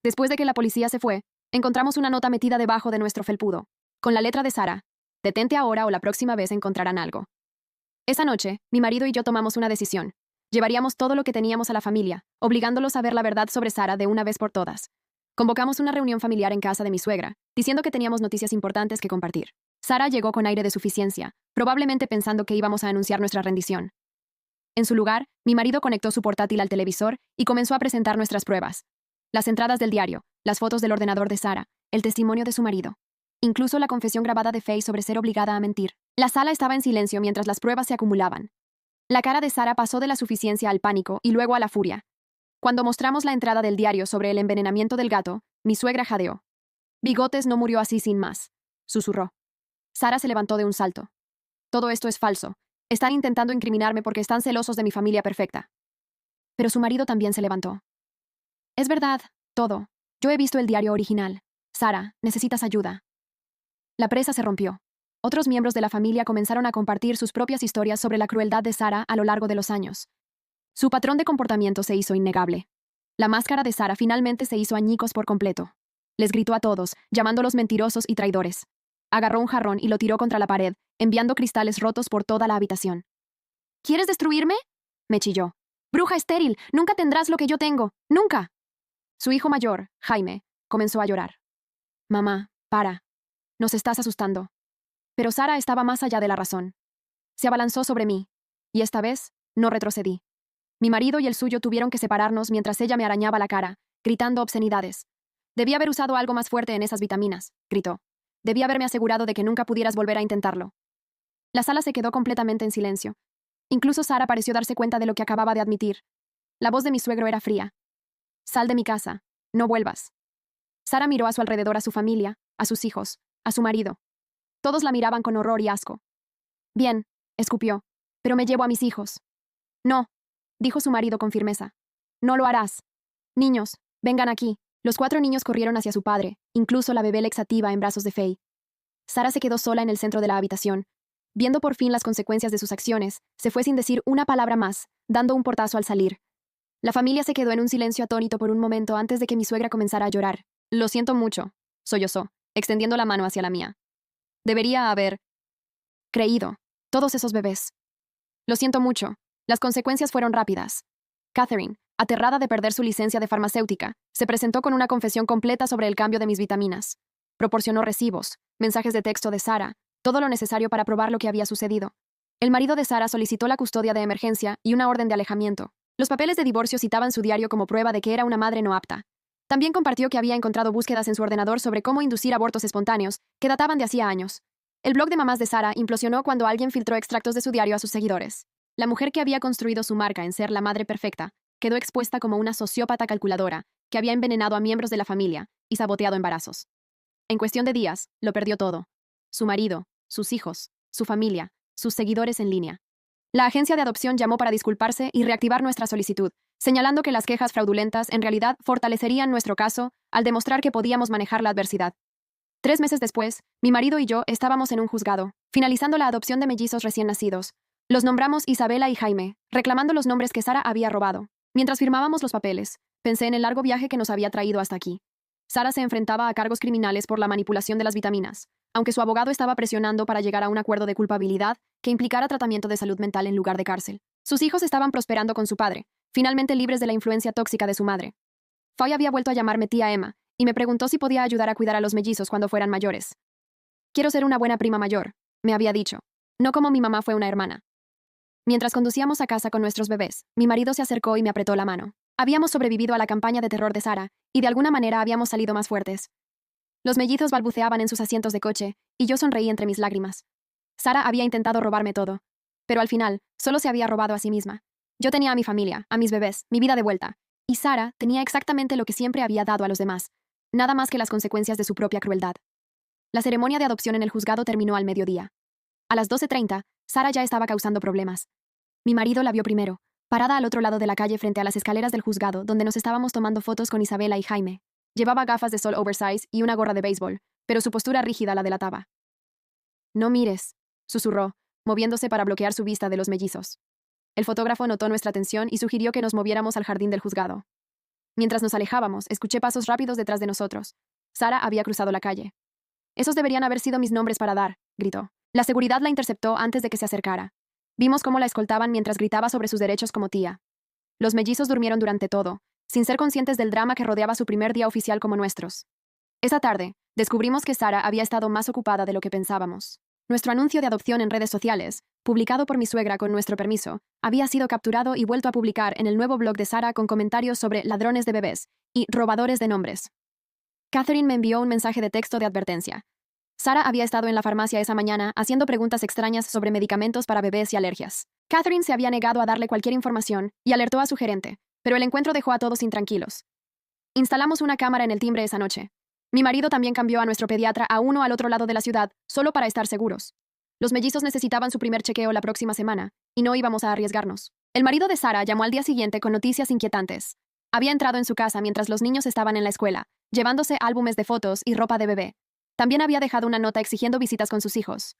Después de que la policía se fue, encontramos una nota metida debajo de nuestro felpudo, con la letra de Sara: detente ahora o la próxima vez encontrarán algo. Esa noche, mi marido y yo tomamos una decisión. Llevaríamos todo lo que teníamos a la familia, obligándolos a ver la verdad sobre Sara de una vez por todas. Convocamos una reunión familiar en casa de mi suegra, diciendo que teníamos noticias importantes que compartir. Sara llegó con aire de suficiencia, probablemente pensando que íbamos a anunciar nuestra rendición. En su lugar, mi marido conectó su portátil al televisor y comenzó a presentar nuestras pruebas. Las entradas del diario, las fotos del ordenador de Sara, el testimonio de su marido. Incluso la confesión grabada de Faye sobre ser obligada a mentir. La sala estaba en silencio mientras las pruebas se acumulaban. La cara de Sara pasó de la suficiencia al pánico y luego a la furia. Cuando mostramos la entrada del diario sobre el envenenamiento del gato, mi suegra jadeó. Bigotes no murió así sin más, susurró. Sara se levantó de un salto. Todo esto es falso. Están intentando incriminarme porque están celosos de mi familia perfecta. Pero su marido también se levantó. Es verdad, todo. Yo he visto el diario original. Sara, necesitas ayuda. La presa se rompió. Otros miembros de la familia comenzaron a compartir sus propias historias sobre la crueldad de Sara a lo largo de los años. Su patrón de comportamiento se hizo innegable. La máscara de Sara finalmente se hizo añicos por completo. Les gritó a todos, llamándolos mentirosos y traidores. Agarró un jarrón y lo tiró contra la pared, enviando cristales rotos por toda la habitación. ¿Quieres destruirme?, me chilló. Bruja estéril, nunca tendrás lo que yo tengo, nunca. Su hijo mayor, Jaime, comenzó a llorar. Mamá, para. Nos estás asustando. Pero Sara estaba más allá de la razón. Se abalanzó sobre mí, y esta vez no retrocedí. Mi marido y el suyo tuvieron que separarnos mientras ella me arañaba la cara, gritando obscenidades. Debí haber usado algo más fuerte en esas vitaminas, gritó. Debí haberme asegurado de que nunca pudieras volver a intentarlo. La sala se quedó completamente en silencio. Incluso Sara pareció darse cuenta de lo que acababa de admitir. La voz de mi suegro era fría. Sal de mi casa. No vuelvas. Sara miró a su alrededor a su familia, a sus hijos, a su marido. Todos la miraban con horror y asco. Bien, escupió, pero me llevo a mis hijos. No, dijo su marido con firmeza. No lo harás. Niños, vengan aquí. Los 4 niños corrieron hacia su padre, incluso la bebé laxativa en brazos de Faye. Sara se quedó sola en el centro de la habitación. Viendo por fin las consecuencias de sus acciones, se fue sin decir una palabra más, dando un portazo al salir. La familia se quedó en un silencio atónito por un momento antes de que mi suegra comenzara a llorar. Lo siento mucho, sollozó, extendiendo la mano hacia la mía. Debería haber creído. Todos esos bebés. Lo siento mucho. Las consecuencias fueron rápidas. Catherine, aterrada de perder su licencia de farmacéutica, se presentó con una confesión completa sobre el cambio de mis vitaminas. Proporcionó recibos, mensajes de texto de Sara, todo lo necesario para probar lo que había sucedido. El marido de Sara solicitó la custodia de emergencia y una orden de alejamiento. Los papeles de divorcio citaban su diario como prueba de que era una madre no apta. También compartió que había encontrado búsquedas en su ordenador sobre cómo inducir abortos espontáneos, que databan de hacía años. El blog de mamás de Sara implosionó cuando alguien filtró extractos de su diario a sus seguidores. La mujer que había construido su marca en ser la madre perfecta quedó expuesta como una sociópata calculadora que había envenenado a miembros de la familia y saboteado embarazos. En cuestión de días, lo perdió todo. Su marido, sus hijos, su familia, sus seguidores en línea. La agencia de adopción llamó para disculparse y reactivar nuestra solicitud, señalando que las quejas fraudulentas en realidad fortalecerían nuestro caso al demostrar que podíamos manejar la adversidad. 3 meses después, mi marido y yo estábamos en un juzgado, finalizando la adopción de mellizos recién nacidos. Los nombramos Isabela y Jaime, reclamando los nombres que Sara había robado. Mientras firmábamos los papeles, pensé en el largo viaje que nos había traído hasta aquí. Sara se enfrentaba a cargos criminales por la manipulación de las vitaminas, aunque su abogado estaba presionando para llegar a un acuerdo de culpabilidad que implicara tratamiento de salud mental en lugar de cárcel. Sus hijos estaban prosperando con su padre, finalmente libres de la influencia tóxica de su madre. Faye había vuelto a llamarme tía Emma, y me preguntó si podía ayudar a cuidar a los mellizos cuando fueran mayores. Quiero ser una buena prima mayor, me había dicho, no como mi mamá fue una hermana. Mientras conducíamos a casa con nuestros bebés, mi marido se acercó y me apretó la mano. Habíamos sobrevivido a la campaña de terror de Sara, y de alguna manera habíamos salido más fuertes. Los mellizos balbuceaban en sus asientos de coche, y yo sonreí entre mis lágrimas. Sara había intentado robarme todo, pero al final, solo se había robado a sí misma. Yo tenía a mi familia, a mis bebés, mi vida de vuelta, y Sara tenía exactamente lo que siempre había dado a los demás, nada más que las consecuencias de su propia crueldad. La ceremonia de adopción en el juzgado terminó al mediodía. A las 12:30, Sara ya estaba causando problemas. Mi marido la vio primero, parada al otro lado de la calle frente a las escaleras del juzgado donde nos estábamos tomando fotos con Isabela y Jaime. Llevaba gafas de sol oversize y una gorra de béisbol, pero su postura rígida la delataba. «No mires», susurró, moviéndose para bloquear su vista de los mellizos. El fotógrafo notó nuestra atención y sugirió que nos moviéramos al jardín del juzgado. Mientras nos alejábamos, escuché pasos rápidos detrás de nosotros. Sara había cruzado la calle. «Esos deberían haber sido mis nombres para dar», gritó. La seguridad la interceptó antes de que se acercara. Vimos cómo la escoltaban mientras gritaba sobre sus derechos como tía. Los mellizos durmieron durante todo, sin ser conscientes del drama que rodeaba su primer día oficial como nuestros. Esa tarde, descubrimos que Sara había estado más ocupada de lo que pensábamos. Nuestro anuncio de adopción en redes sociales, publicado por mi suegra con nuestro permiso, había sido capturado y vuelto a publicar en el nuevo blog de Sara con comentarios sobre ladrones de bebés y robadores de nombres. Catherine me envió un mensaje de texto de advertencia. Sara había estado en la farmacia esa mañana haciendo preguntas extrañas sobre medicamentos para bebés y alergias. Catherine se había negado a darle cualquier información y alertó a su gerente, pero el encuentro dejó a todos intranquilos. Instalamos una cámara en el timbre esa noche. Mi marido también cambió a nuestro pediatra a uno al otro lado de la ciudad, solo para estar seguros. Los mellizos necesitaban su primer chequeo la próxima semana, y no íbamos a arriesgarnos. El marido de Sara llamó al día siguiente con noticias inquietantes. Había entrado en su casa mientras los niños estaban en la escuela, llevándose álbumes de fotos y ropa de bebé. También había dejado una nota exigiendo visitas con sus hijos.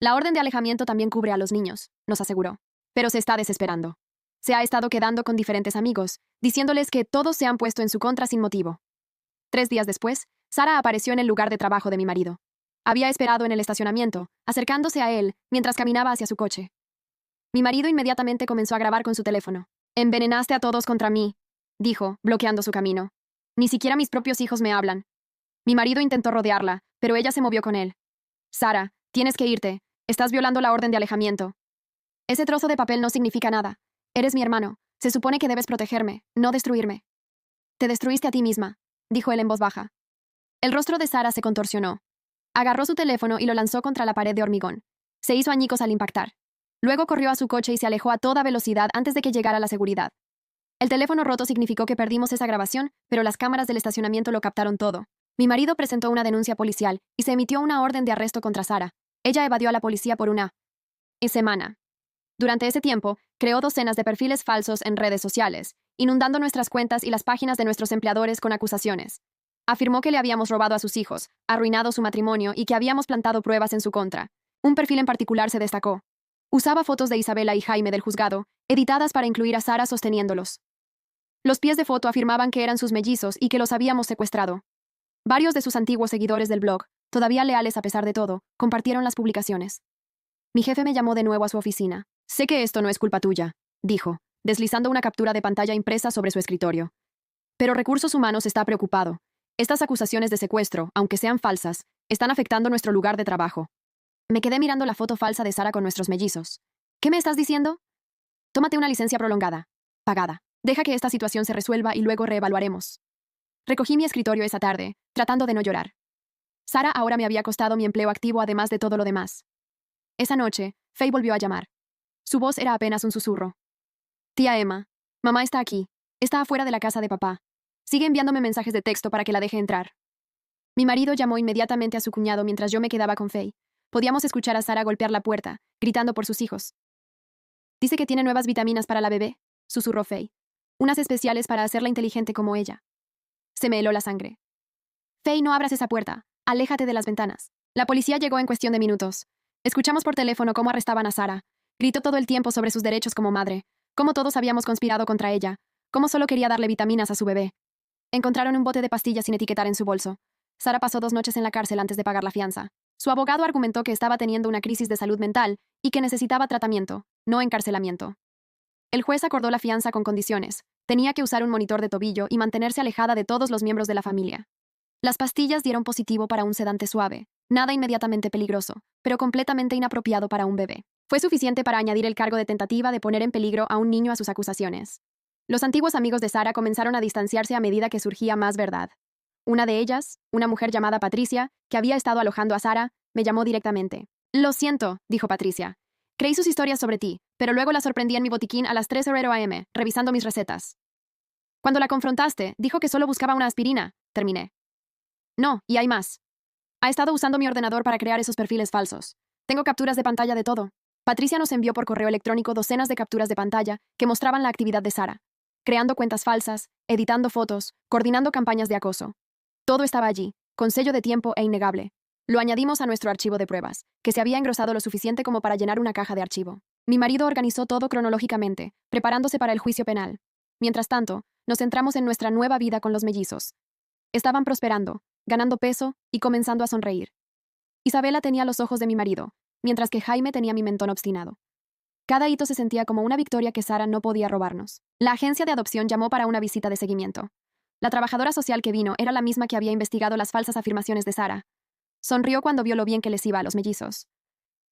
La orden de alejamiento también cubre a los niños, nos aseguró. Pero se está desesperando. Se ha estado quedando con diferentes amigos, diciéndoles que todos se han puesto en su contra sin motivo. 3 días después, Sara apareció en el lugar de trabajo de mi marido. Había esperado en el estacionamiento, acercándose a él mientras caminaba hacia su coche. Mi marido inmediatamente comenzó a grabar con su teléfono. «Envenenaste a todos contra mí», dijo, bloqueando su camino. «Ni siquiera mis propios hijos me hablan». Mi marido intentó rodearla, pero ella se movió con él. «Sara, tienes que irte. Estás violando la orden de alejamiento». «Ese trozo de papel no significa nada. Eres mi hermano. Se supone que debes protegerme, no destruirme». «Te destruiste a ti misma», dijo él en voz baja. El rostro de Sara se contorsionó. Agarró su teléfono y lo lanzó contra la pared de hormigón. Se hizo añicos al impactar. Luego corrió a su coche y se alejó a toda velocidad antes de que llegara la seguridad. El teléfono roto significó que perdimos esa grabación, pero las cámaras del estacionamiento lo captaron todo. Mi marido presentó una denuncia policial y se emitió una orden de arresto contra Sara. Ella evadió a la policía por una semana. Durante ese tiempo, creó docenas de perfiles falsos en redes sociales, inundando nuestras cuentas y las páginas de nuestros empleadores con acusaciones. Afirmó que le habíamos robado a sus hijos, arruinado su matrimonio y que habíamos plantado pruebas en su contra. Un perfil en particular se destacó. Usaba fotos de Isabela y Jaime del juzgado, editadas para incluir a Sara sosteniéndolos. Los pies de foto afirmaban que eran sus mellizos y que los habíamos secuestrado. Varios de sus antiguos seguidores del blog, todavía leales a pesar de todo, compartieron las publicaciones. Mi jefe me llamó de nuevo a su oficina. «Sé que esto no es culpa tuya», dijo, deslizando una captura de pantalla impresa sobre su escritorio. «Pero Recursos Humanos está preocupado. Estas acusaciones de secuestro, aunque sean falsas, están afectando nuestro lugar de trabajo». Me quedé mirando la foto falsa de Sara con nuestros mellizos. «¿Qué me estás diciendo?» «Tómate una licencia prolongada. Pagada. Deja que esta situación se resuelva y luego reevaluaremos». Recogí mi escritorio esa tarde, tratando de no llorar. Sara ahora me había costado mi empleo activo además de todo lo demás. Esa noche, Faye volvió a llamar. Su voz era apenas un susurro. «Tía Emma, mamá está aquí. Está afuera de la casa de papá. Sigue enviándome mensajes de texto para que la deje entrar». Mi marido llamó inmediatamente a su cuñado mientras yo me quedaba con Faye. Podíamos escuchar a Sara golpear la puerta, gritando por sus hijos. «Dice que tiene nuevas vitaminas para la bebé», susurró Faye. «Unas especiales para hacerla inteligente como ella». Se me heló la sangre. «Faye, no abras esa puerta. Aléjate de las ventanas». La policía llegó en cuestión de minutos. Escuchamos por teléfono cómo arrestaban a Sara. Gritó todo el tiempo sobre sus derechos como madre, cómo todos habíamos conspirado contra ella, cómo solo quería darle vitaminas a su bebé. Encontraron un bote de pastillas sin etiquetar en su bolso. Sara pasó 2 noches en la cárcel antes de pagar la fianza. Su abogado argumentó que estaba teniendo una crisis de salud mental y que necesitaba tratamiento, no encarcelamiento. El juez acordó la fianza con condiciones. Tenía que usar un monitor de tobillo y mantenerse alejada de todos los miembros de la familia. Las pastillas dieron positivo para un sedante suave, nada inmediatamente peligroso, pero completamente inapropiado para un bebé. Fue suficiente para añadir el cargo de tentativa de poner en peligro a un niño a sus acusaciones. Los antiguos amigos de Sara comenzaron a distanciarse a medida que surgía más verdad. Una de ellas, una mujer llamada Patricia, que había estado alojando a Sara, me llamó directamente. Lo siento, dijo Patricia. Creí sus historias sobre ti, pero luego la sorprendí en mi botiquín a las 3:00 am, revisando mis recetas. Cuando la confrontaste, dijo que solo buscaba una aspirina, terminé. No, y hay más. Ha estado usando mi ordenador para crear esos perfiles falsos. Tengo capturas de pantalla de todo. Patricia nos envió por correo electrónico docenas de capturas de pantalla que mostraban la actividad de Sara, creando cuentas falsas, editando fotos, coordinando campañas de acoso. Todo estaba allí, con sello de tiempo e innegable. Lo añadimos a nuestro archivo de pruebas, que se había engrosado lo suficiente como para llenar una caja de archivo. Mi marido organizó todo cronológicamente, preparándose para el juicio penal. Mientras tanto, nos centramos en nuestra nueva vida con los mellizos. Estaban prosperando, ganando peso y comenzando a sonreír. Isabela tenía los ojos de mi marido, mientras que Jaime tenía mi mentón obstinado. Cada hito se sentía como una victoria que Sara no podía robarnos. La agencia de adopción llamó para una visita de seguimiento. La trabajadora social que vino era la misma que había investigado las falsas afirmaciones de Sara. Sonrió cuando vio lo bien que les iba a los mellizos.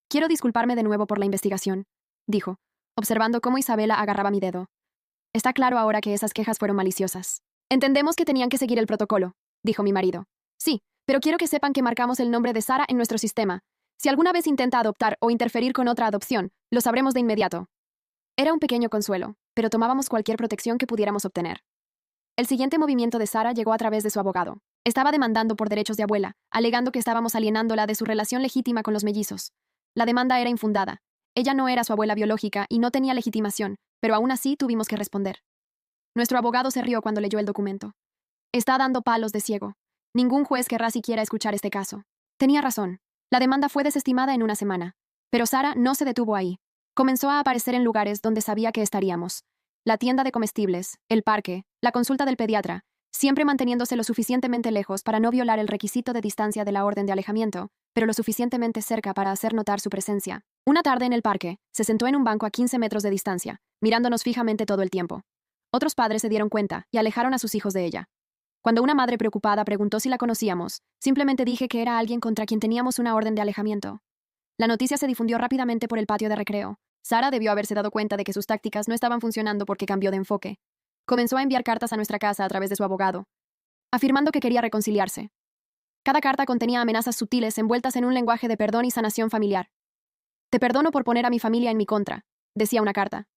Quiero disculparme de nuevo por la investigación, dijo, observando cómo Isabela agarraba mi dedo. Está claro ahora que esas quejas fueron maliciosas. Entendemos que tenían que seguir el protocolo, dijo mi marido. Sí, pero quiero que sepan que marcamos el nombre de Sara en nuestro sistema. Si alguna vez intenta adoptar o interferir con otra adopción, lo sabremos de inmediato. Era un pequeño consuelo, pero tomábamos cualquier protección que pudiéramos obtener. El siguiente movimiento de Sara llegó a través de su abogado. Estaba demandando por derechos de abuela, alegando que estábamos alienándola de su relación legítima con los mellizos. La demanda era infundada. Ella no era su abuela biológica y no tenía legitimación, pero aún así tuvimos que responder. Nuestro abogado se rió cuando leyó el documento. Está dando palos de ciego. Ningún juez querrá siquiera escuchar este caso. Tenía razón. La demanda fue desestimada en una semana. Pero Sara no se detuvo ahí. Comenzó a aparecer en lugares donde sabía que estaríamos. La tienda de comestibles, el parque, la consulta del pediatra, siempre manteniéndose lo suficientemente lejos para no violar el requisito de distancia de la orden de alejamiento, pero lo suficientemente cerca para hacer notar su presencia. Una tarde en el parque, se sentó en un banco a 15 metros de distancia, mirándonos fijamente todo el tiempo. Otros padres se dieron cuenta y alejaron a sus hijos de ella. Cuando una madre preocupada preguntó si la conocíamos, simplemente dije que era alguien contra quien teníamos una orden de alejamiento. La noticia se difundió rápidamente por el patio de recreo. Sara debió haberse dado cuenta de que sus tácticas no estaban funcionando porque cambió de enfoque. Comenzó a enviar cartas a nuestra casa a través de su abogado, afirmando que quería reconciliarse. Cada carta contenía amenazas sutiles envueltas en un lenguaje de perdón y sanación familiar. Te perdono por poner a mi familia en mi contra, decía una carta.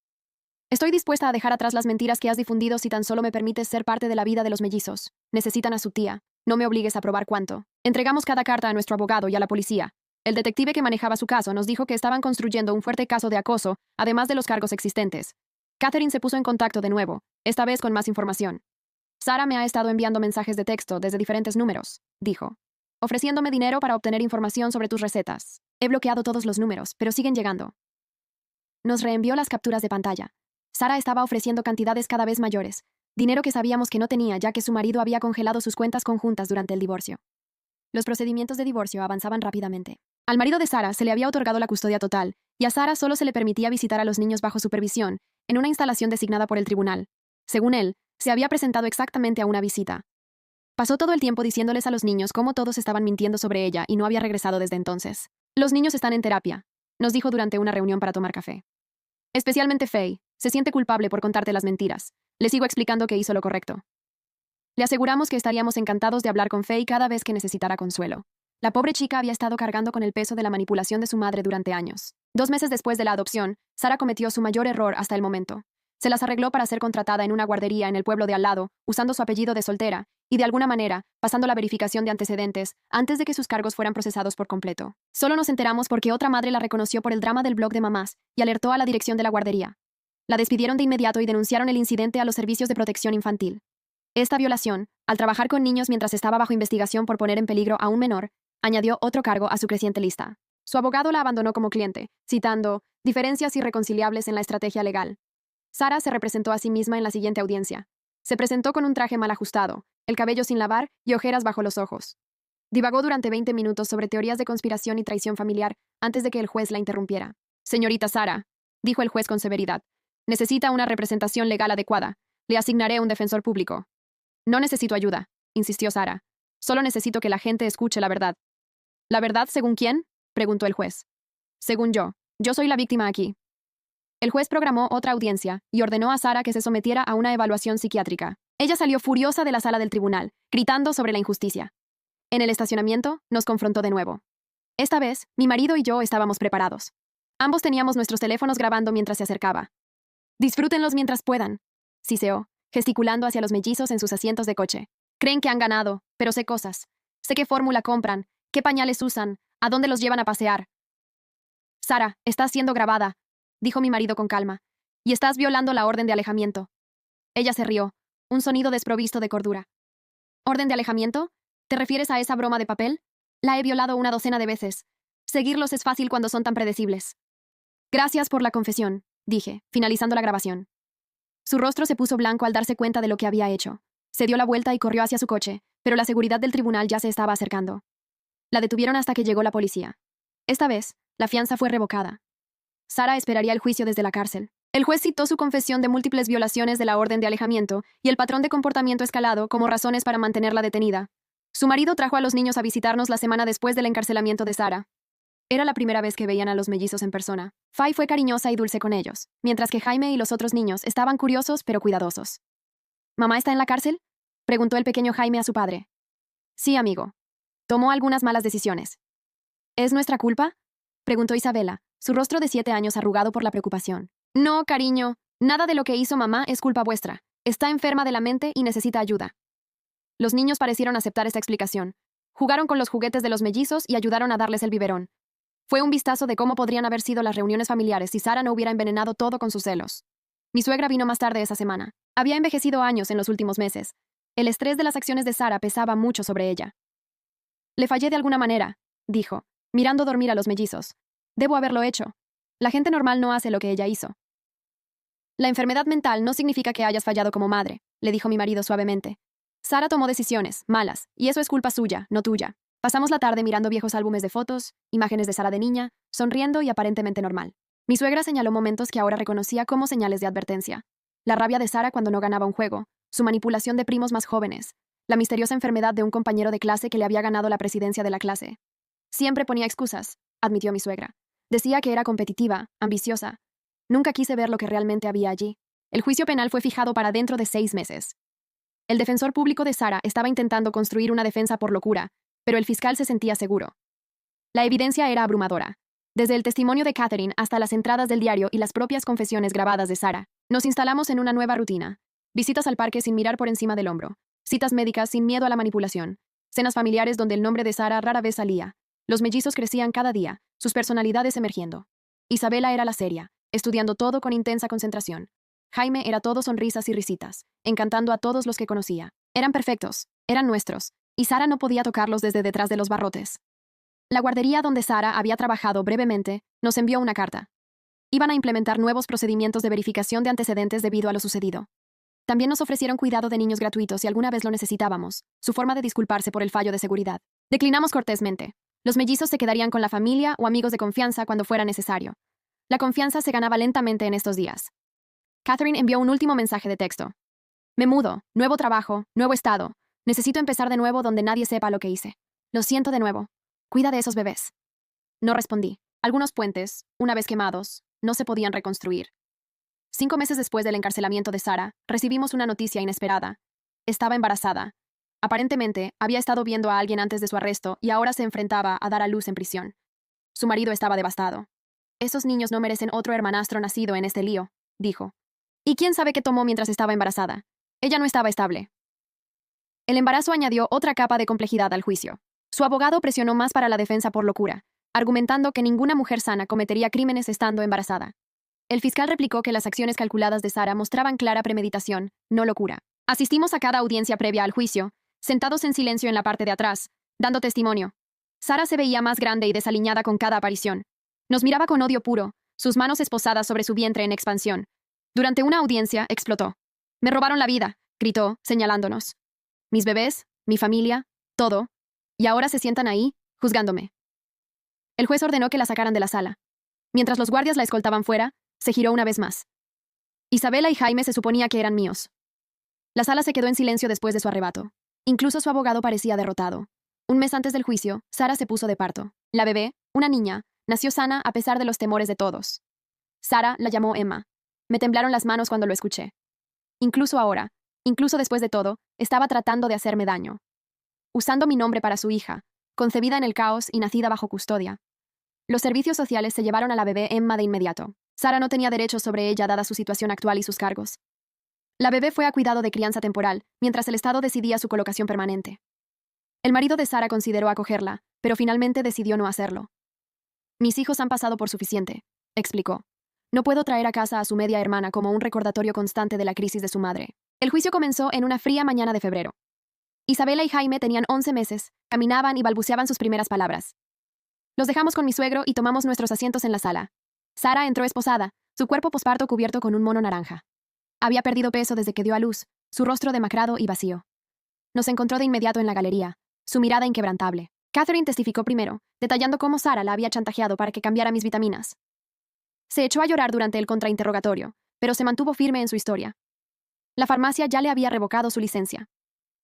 Estoy dispuesta a dejar atrás las mentiras que has difundido si tan solo me permites ser parte de la vida de los mellizos. Necesitan a su tía. No me obligues a probar cuánto. Entregamos cada carta a nuestro abogado y a la policía. El detective que manejaba su caso nos dijo que estaban construyendo un fuerte caso de acoso, además de los cargos existentes. Catherine se puso en contacto de nuevo, esta vez con más información. Sara me ha estado enviando mensajes de texto desde diferentes números, dijo, ofreciéndome dinero para obtener información sobre tus recetas. He bloqueado todos los números, pero siguen llegando. Nos reenvió las capturas de pantalla. Sara estaba ofreciendo cantidades cada vez mayores, dinero que sabíamos que no tenía ya que su marido había congelado sus cuentas conjuntas durante el divorcio. Los procedimientos de divorcio avanzaban rápidamente. Al marido de Sara se le había otorgado la custodia total, y a Sara solo se le permitía visitar a los niños bajo supervisión, en una instalación designada por el tribunal. Según él, se había presentado exactamente a una visita. Pasó todo el tiempo diciéndoles a los niños cómo todos estaban mintiendo sobre ella y no había regresado desde entonces. Los niños están en terapia, nos dijo durante una reunión para tomar café. Especialmente Faye, se siente culpable por contarte las mentiras. Le sigo explicando que hizo lo correcto. Le aseguramos que estaríamos encantados de hablar con Faye cada vez que necesitara consuelo. La pobre chica había estado cargando con el peso de la manipulación de su madre durante años. 2 meses después de la adopción, Sara cometió su mayor error hasta el momento. Se las arregló para ser contratada en una guardería en el pueblo de al lado, usando su apellido de soltera, y de alguna manera, pasando la verificación de antecedentes, antes de que sus cargos fueran procesados por completo. Solo nos enteramos porque otra madre la reconoció por el drama del blog de mamás y alertó a la dirección de la guardería. La despidieron de inmediato y denunciaron el incidente a los servicios de protección infantil. Esta violación, al trabajar con niños mientras estaba bajo investigación por poner en peligro a un menor, añadió otro cargo a su creciente lista. Su abogado la abandonó como cliente, citando diferencias irreconciliables en la estrategia legal. Sara se representó a sí misma en la siguiente audiencia. Se presentó con un traje mal ajustado, el cabello sin lavar y ojeras bajo los ojos. Divagó durante 20 minutos sobre teorías de conspiración y traición familiar antes de que el juez la interrumpiera. Señorita Sara, dijo el juez con severidad, necesita una representación legal adecuada. Le asignaré un defensor público. No necesito ayuda, insistió Sara. Solo necesito que la gente escuche la verdad. ¿La verdad según quién?, preguntó el juez. Según yo, Yo soy la víctima aquí. El juez programó otra audiencia y ordenó a Sara que se sometiera a una evaluación psiquiátrica. Ella salió furiosa de la sala del tribunal, gritando sobre la injusticia. En el estacionamiento, nos confrontó de nuevo. Esta vez, mi marido y yo estábamos preparados. Ambos teníamos nuestros teléfonos grabando mientras se acercaba. Disfrútenlos mientras puedan, siseó, gesticulando hacia los mellizos en sus asientos de coche. Creen que han ganado, pero sé cosas. Sé qué fórmula compran, qué pañales usan, a dónde los llevan a pasear. Sara, estás siendo grabada, dijo mi marido con calma, y estás violando la orden de alejamiento. Ella se rió, un sonido desprovisto de cordura. ¿Orden de alejamiento? ¿Te refieres a esa broma de papel? La he violado una docena de veces. Seguirlos es fácil cuando son tan predecibles. Gracias por la confesión, dije, finalizando la grabación. Su rostro se puso blanco al darse cuenta de lo que había hecho. Se dio la vuelta y corrió hacia su coche, pero la seguridad del tribunal ya se estaba acercando. La detuvieron hasta que llegó la policía. Esta vez, la fianza fue revocada. Sara esperaría el juicio desde la cárcel. El juez citó su confesión de múltiples violaciones de la orden de alejamiento y el patrón de comportamiento escalado como razones para mantenerla detenida. Su marido trajo a los niños a visitarnos la semana después del encarcelamiento de Sara. Era la primera vez que veían a los mellizos en persona. Fay fue cariñosa y dulce con ellos, mientras que Jaime y los otros niños estaban curiosos pero cuidadosos. ¿Mamá está en la cárcel?, preguntó el pequeño Jaime a su padre. Sí, amigo. Tomó algunas malas decisiones. ¿Es nuestra culpa?, preguntó Isabela, su rostro de 7 años arrugado por la preocupación. No, cariño, nada de lo que hizo mamá es culpa vuestra. Está enferma de la mente y necesita ayuda. Los niños parecieron aceptar esta explicación. Jugaron con los juguetes de los mellizos y ayudaron a darles el biberón. Fue un vistazo de cómo podrían haber sido las reuniones familiares si Sara no hubiera envenenado todo con sus celos. Mi suegra vino más tarde esa semana. Había envejecido años en los últimos meses. El estrés de las acciones de Sara pesaba mucho sobre ella. Le fallé de alguna manera, dijo, mirando dormir a los mellizos. Debo haberlo hecho. La gente normal no hace lo que ella hizo. La enfermedad mental no significa que hayas fallado como madre, le dijo mi marido suavemente. Sara tomó decisiones, malas, y eso es culpa suya, no tuya. Pasamos la tarde mirando viejos álbumes de fotos, imágenes de Sara de niña, sonriendo y aparentemente normal. Mi suegra señaló momentos que ahora reconocía como señales de advertencia. La rabia de Sara cuando no ganaba un juego, su manipulación de primos más jóvenes, la misteriosa enfermedad de un compañero de clase que le había ganado la presidencia de la clase. Siempre ponía excusas, admitió mi suegra. Decía que era competitiva, ambiciosa. Nunca quise ver lo que realmente había allí. El juicio penal fue fijado para dentro de 6 meses. El defensor público de Sara estaba intentando construir una defensa por locura, pero el fiscal se sentía seguro. La evidencia era abrumadora. Desde el testimonio de Catherine hasta las entradas del diario y las propias confesiones grabadas de Sara, nos instalamos en una nueva rutina. Visitas al parque sin mirar por encima del hombro. Citas médicas sin miedo a la manipulación. Cenas familiares donde el nombre de Sara rara vez salía. Los mellizos crecían cada día, sus personalidades emergiendo. Isabela era la seria, estudiando todo con intensa concentración. Jaime era todo sonrisas y risitas, encantando a todos los que conocía. Eran perfectos, eran nuestros, y Sara no podía tocarlos desde detrás de los barrotes. La guardería donde Sara había trabajado brevemente nos envió una carta. Iban a implementar nuevos procedimientos de verificación de antecedentes debido a lo sucedido. También nos ofrecieron cuidado de niños gratuitos si alguna vez lo necesitábamos, su forma de disculparse por el fallo de seguridad. Declinamos cortésmente. Los mellizos se quedarían con la familia o amigos de confianza cuando fuera necesario. La confianza se ganaba lentamente en estos días. Catherine envió un último mensaje de texto. Me mudo, nuevo trabajo, nuevo estado. Necesito empezar de nuevo donde nadie sepa lo que hice. Lo siento de nuevo. Cuida de esos bebés. No respondí. Algunos puentes, una vez quemados, no se podían reconstruir. 5 meses después del encarcelamiento de Sara, recibimos una noticia inesperada. Estaba embarazada. Aparentemente, había estado viendo a alguien antes de su arresto y ahora se enfrentaba a dar a luz en prisión. Su marido estaba devastado. Esos niños no merecen otro hermanastro nacido en este lío, dijo. ¿Y quién sabe qué tomó mientras estaba embarazada? Ella no estaba estable. El embarazo añadió otra capa de complejidad al juicio. Su abogado presionó más para la defensa por locura, argumentando que ninguna mujer sana cometería crímenes estando embarazada. El fiscal replicó que las acciones calculadas de Sara mostraban clara premeditación, no locura. Asistimos a cada audiencia previa al juicio, sentados en silencio en la parte de atrás, dando testimonio. Sara se veía más grande y desaliñada con cada aparición. Nos miraba con odio puro, sus manos esposadas sobre su vientre en expansión. Durante una audiencia, explotó. Me robaron la vida, gritó, señalándonos. Mis bebés, mi familia, todo. Y ahora se sientan ahí, juzgándome. El juez ordenó que la sacaran de la sala. Mientras los guardias la escoltaban fuera, se giró una vez más. Isabela y Jaime se suponía que eran míos. La sala se quedó en silencio después de su arrebato. Incluso su abogado parecía derrotado. Un mes antes del juicio, Sara se puso de parto. La bebé, una niña, nació sana a pesar de los temores de todos. Sara la llamó Emma. Me temblaron las manos cuando lo escuché. Incluso ahora, incluso después de todo, estaba tratando de hacerme daño. Usando mi nombre para su hija, concebida en el caos y nacida bajo custodia. Los servicios sociales se llevaron a la bebé Emma de inmediato. Sara no tenía derechos sobre ella dada su situación actual y sus cargos. La bebé fue a cuidado de crianza temporal, mientras el Estado decidía su colocación permanente. El marido de Sara consideró acogerla, pero finalmente decidió no hacerlo. Mis hijos han pasado por suficiente, explicó. No puedo traer a casa a su media hermana como un recordatorio constante de la crisis de su madre. El juicio comenzó en una fría mañana de febrero. Isabela y Jaime tenían 11 meses, caminaban y balbuceaban sus primeras palabras. Los dejamos con mi suegro y tomamos nuestros asientos en la sala. Sara entró esposada, su cuerpo posparto cubierto con un mono naranja. Había perdido peso desde que dio a luz, su rostro demacrado y vacío. Nos encontró de inmediato en la galería, su mirada inquebrantable. Catherine testificó primero, detallando cómo Sara la había chantajeado para que cambiara mis vitaminas. Se echó a llorar durante el contrainterrogatorio, pero se mantuvo firme en su historia. La farmacia ya le había revocado su licencia.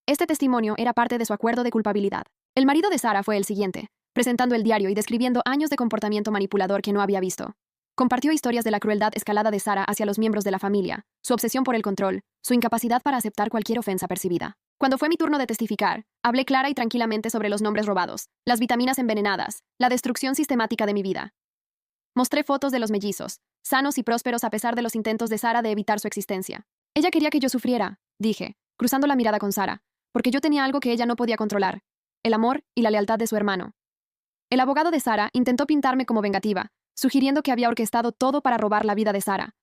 Este testimonio era parte de su acuerdo de culpabilidad. El marido de Sara fue el siguiente, presentando el diario y describiendo años de comportamiento manipulador que no había visto. Compartió historias de la crueldad escalada de Sara hacia los miembros de la familia, su obsesión por el control, su incapacidad para aceptar cualquier ofensa percibida. Cuando fue mi turno de testificar, hablé clara y tranquilamente sobre los nombres robados, las vitaminas envenenadas, la destrucción sistemática de mi vida. Mostré fotos de los mellizos, sanos y prósperos a pesar de los intentos de Sara de evitar su existencia. Ella quería que yo sufriera, dije, cruzando la mirada con Sara, porque yo tenía algo que ella no podía controlar, el amor y la lealtad de su hermano. El abogado de Sara intentó pintarme como vengativa, sugiriendo que había orquestado todo para robar la vida de Sara.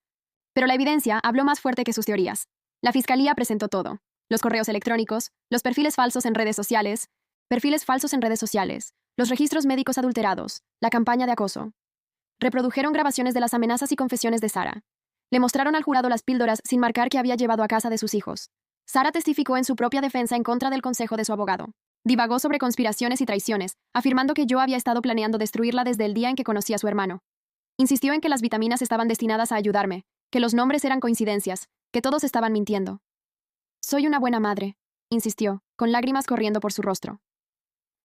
Pero la evidencia habló más fuerte que sus teorías. La fiscalía presentó todo. Los correos electrónicos, los perfiles falsos en redes sociales, los registros médicos adulterados, la campaña de acoso. Reprodujeron grabaciones de las amenazas y confesiones de Sara. Le mostraron al jurado las píldoras sin marcar que había llevado a casa de sus hijos. Sara testificó en su propia defensa en contra del consejo de su abogado. Divagó sobre conspiraciones y traiciones, afirmando que yo había estado planeando destruirla desde el día en que conocí a su hermano. Insistió en que las vitaminas estaban destinadas a ayudarme, que los nombres eran coincidencias, que todos estaban mintiendo. Soy una buena madre, insistió, con lágrimas corriendo por su rostro.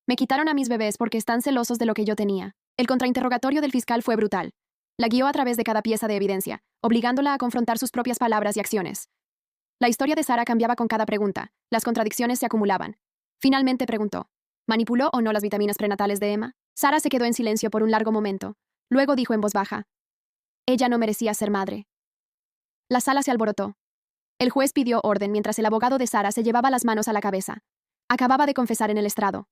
Me quitaron a mis bebés porque están celosos de lo que yo tenía. El contrainterrogatorio del fiscal fue brutal. La guió a través de cada pieza de evidencia, obligándola a confrontar sus propias palabras y acciones. La historia de Sara cambiaba con cada pregunta, las contradicciones se acumulaban. Finalmente preguntó, ¿manipuló o no las vitaminas prenatales de Emma? Sara se quedó en silencio por un largo momento. Luego dijo en voz baja, ella no merecía ser madre. La sala se alborotó. El juez pidió orden mientras el abogado de Sara se llevaba las manos a la cabeza. Acababa de confesar en el estrado.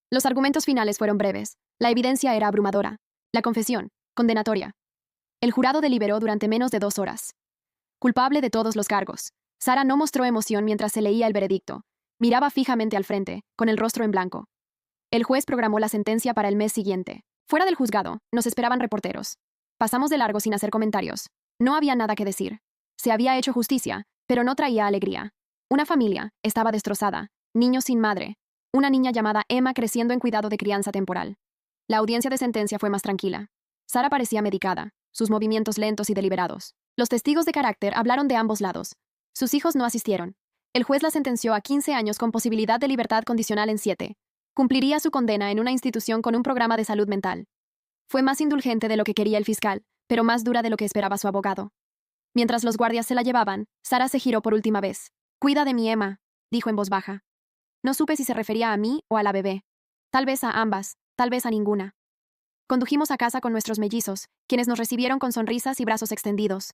Los argumentos finales fueron breves. La evidencia era abrumadora. La confesión, condenatoria. El jurado deliberó durante menos de 2 horas. Culpable de todos los cargos. Sara no mostró emoción mientras se leía el veredicto. Miraba fijamente al frente, con el rostro en blanco. El juez programó la sentencia para el mes siguiente. Fuera del juzgado, nos esperaban reporteros. Pasamos de largo sin hacer comentarios. No había nada que decir. Se había hecho justicia, pero no traía alegría. Una familia estaba destrozada, niños sin madre, una niña llamada Emma creciendo en cuidado de crianza temporal. La audiencia de sentencia fue más tranquila. Sara parecía medicada, sus movimientos lentos y deliberados. Los testigos de carácter hablaron de ambos lados. Sus hijos no asistieron. El juez la sentenció a 15 años con posibilidad de libertad condicional en 7. Cumpliría su condena en una institución con un programa de salud mental. Fue más indulgente de lo que quería el fiscal, pero más dura de lo que esperaba su abogado. Mientras los guardias se la llevaban, Sara se giró por última vez. «Cuida de mi Emma», dijo en voz baja. No supe si se refería a mí o a la bebé. Tal vez a ambas, tal vez a ninguna. Condujimos a casa con nuestros mellizos, quienes nos recibieron con sonrisas y brazos extendidos.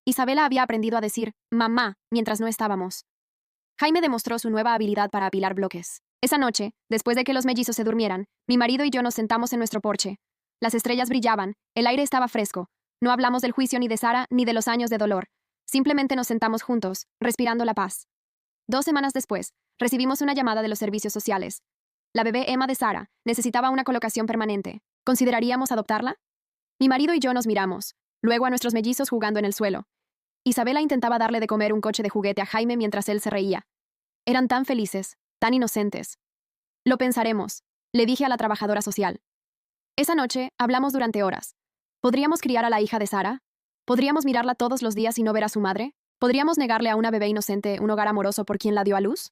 Isabela había aprendido a decir «mamá» mientras no estábamos. Jaime demostró su nueva habilidad para apilar bloques. Esa noche, después de que los mellizos se durmieran, mi marido y yo nos sentamos en nuestro porche. Las estrellas brillaban, el aire estaba fresco. No hablamos del juicio ni de Sara ni de los años de dolor. Simplemente nos sentamos juntos, respirando la paz. 2 semanas después, recibimos una llamada de los servicios sociales. La bebé Emma de Sara necesitaba una colocación permanente. ¿Consideraríamos adoptarla? Mi marido y yo nos miramos, luego a nuestros mellizos jugando en el suelo. Isabela intentaba darle de comer un coche de juguete a Jaime mientras él se reía. Eran tan felices, tan inocentes. Lo pensaremos, le dije a la trabajadora social. Esa noche, hablamos durante horas. ¿Podríamos criar a la hija de Sara? ¿Podríamos mirarla todos los días y no ver a su madre? ¿Podríamos negarle a una bebé inocente un hogar amoroso por quien la dio a luz?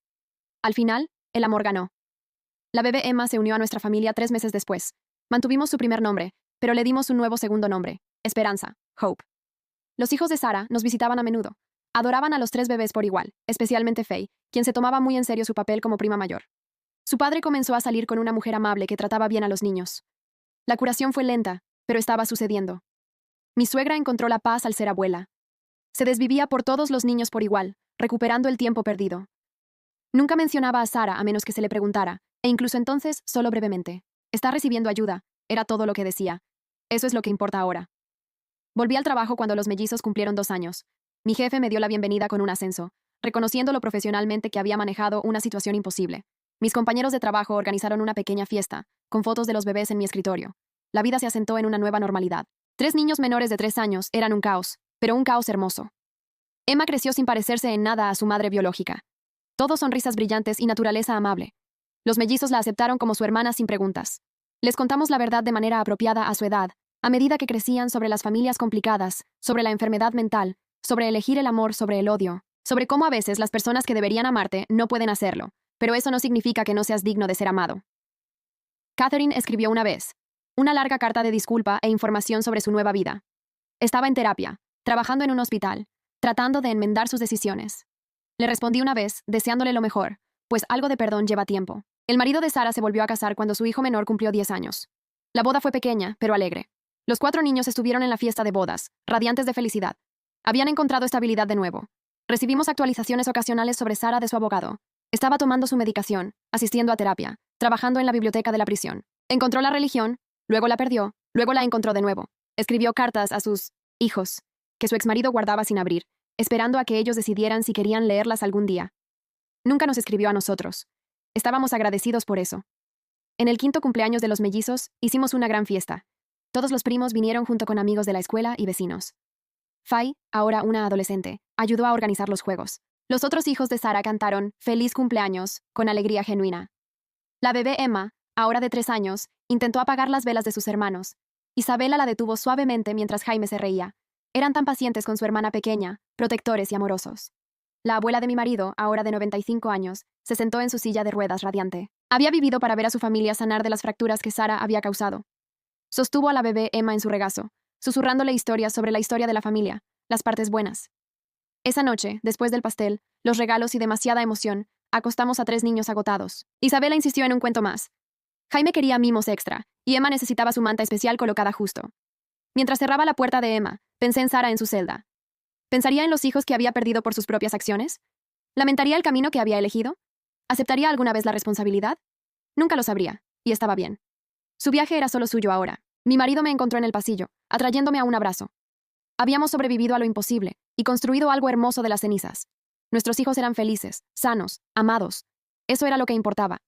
Al final, el amor ganó. La bebé Emma se unió a nuestra familia 3 meses después. Mantuvimos su primer nombre, pero le dimos un nuevo segundo nombre, Esperanza, Hope. Los hijos de Sara nos visitaban a menudo. Adoraban a los 3 bebés por igual, especialmente Faye, quien se tomaba muy en serio su papel como prima mayor. Su padre comenzó a salir con una mujer amable que trataba bien a los niños. La curación fue lenta, pero estaba sucediendo. Mi suegra encontró la paz al ser abuela. Se desvivía por todos los niños por igual, recuperando el tiempo perdido. Nunca mencionaba a Sara a menos que se le preguntara, e incluso entonces solo brevemente. Está recibiendo ayuda, era todo lo que decía. Eso es lo que importa ahora. Volví al trabajo cuando los mellizos cumplieron 2 años. Mi jefe me dio la bienvenida con un ascenso, reconociéndolo profesionalmente que había manejado una situación imposible. Mis compañeros de trabajo organizaron una pequeña fiesta, con fotos de los bebés en mi escritorio. La vida se asentó en una nueva normalidad. 3 niños menores de 3 años eran un caos, pero un caos hermoso. Emma creció sin parecerse en nada a su madre biológica. Todos sonrisas brillantes y naturaleza amable. Los mellizos la aceptaron como su hermana sin preguntas. Les contamos la verdad de manera apropiada a su edad, a medida que crecían, sobre las familias complicadas, sobre la enfermedad mental, sobre elegir el amor sobre el odio, sobre cómo a veces las personas que deberían amarte no pueden hacerlo, pero eso no significa que no seas digno de ser amado. Catherine escribió una vez una larga carta de disculpa e información sobre su nueva vida. Estaba en terapia, trabajando en un hospital, tratando de enmendar sus decisiones. Le respondí una vez, deseándole lo mejor, pues algo de perdón lleva tiempo. El marido de Sara se volvió a casar cuando su hijo menor cumplió 10 años. La boda fue pequeña, pero alegre. Los 4 niños estuvieron en la fiesta de bodas, radiantes de felicidad. Habían encontrado estabilidad de nuevo. Recibimos actualizaciones ocasionales sobre Sara de su abogado. Estaba tomando su medicación, asistiendo a terapia, trabajando en la biblioteca de la prisión. Encontró la religión, luego la perdió, luego la encontró de nuevo. Escribió cartas a sus hijos, que su exmarido guardaba sin abrir, esperando a que ellos decidieran si querían leerlas algún día. Nunca nos escribió a nosotros. Estábamos agradecidos por eso. En el 5º cumpleaños de los mellizos, hicimos una gran fiesta. Todos los primos vinieron junto con amigos de la escuela y vecinos. Faye, ahora una adolescente, ayudó a organizar los juegos. Los otros hijos de Sara cantaron «Feliz cumpleaños» con alegría genuina. La bebé Emma, ahora de 3 años, intentó apagar las velas de sus hermanos. Isabela la detuvo suavemente mientras Jaime se reía. Eran tan pacientes con su hermana pequeña, protectores y amorosos. La abuela de mi marido, ahora de 95 años, se sentó en su silla de ruedas radiante. Había vivido para ver a su familia sanar de las fracturas que Sara había causado. Sostuvo a la bebé Emma en su regazo, susurrándole historias sobre la historia de la familia, las partes buenas. Esa noche, después del pastel, los regalos y demasiada emoción, acostamos a 3 niños agotados. Isabela insistió en un cuento más. Jaime quería mimos extra, y Emma necesitaba su manta especial colocada justo. Mientras cerraba la puerta de Emma, pensé en Sara en su celda. ¿Pensaría en los hijos que había perdido por sus propias acciones? ¿Lamentaría el camino que había elegido? ¿Aceptaría alguna vez la responsabilidad? Nunca lo sabría, y estaba bien. Su viaje era solo suyo ahora. Mi marido me encontró en el pasillo, atrayéndome a un abrazo. Habíamos sobrevivido a lo imposible y construido algo hermoso de las cenizas. Nuestros hijos eran felices, sanos, amados. Eso era lo que importaba.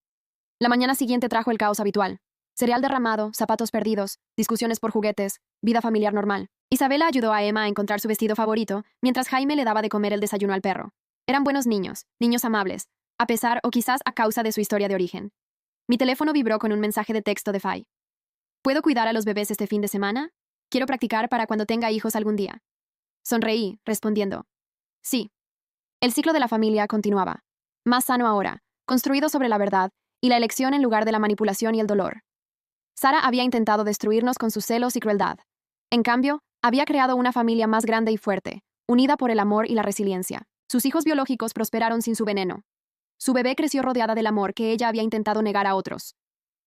La mañana siguiente trajo el caos habitual. Cereal derramado, zapatos perdidos, discusiones por juguetes, vida familiar normal. Isabela ayudó a Emma a encontrar su vestido favorito, mientras Jaime le daba de comer el desayuno al perro. Eran buenos niños, niños amables, a pesar o quizás a causa de su historia de origen. Mi teléfono vibró con un mensaje de texto de Faye. ¿Puedo cuidar a los bebés este fin de semana? Quiero practicar para cuando tenga hijos algún día. Sonreí, respondiendo. Sí. El ciclo de la familia continuaba. Más sano ahora, construido sobre la verdad y la elección en lugar de la manipulación y el dolor. Sara había intentado destruirnos con sus celos y crueldad. En cambio, había creado una familia más grande y fuerte, unida por el amor y la resiliencia. Sus hijos biológicos prosperaron sin su veneno. Su bebé creció rodeada del amor que ella había intentado negar a otros.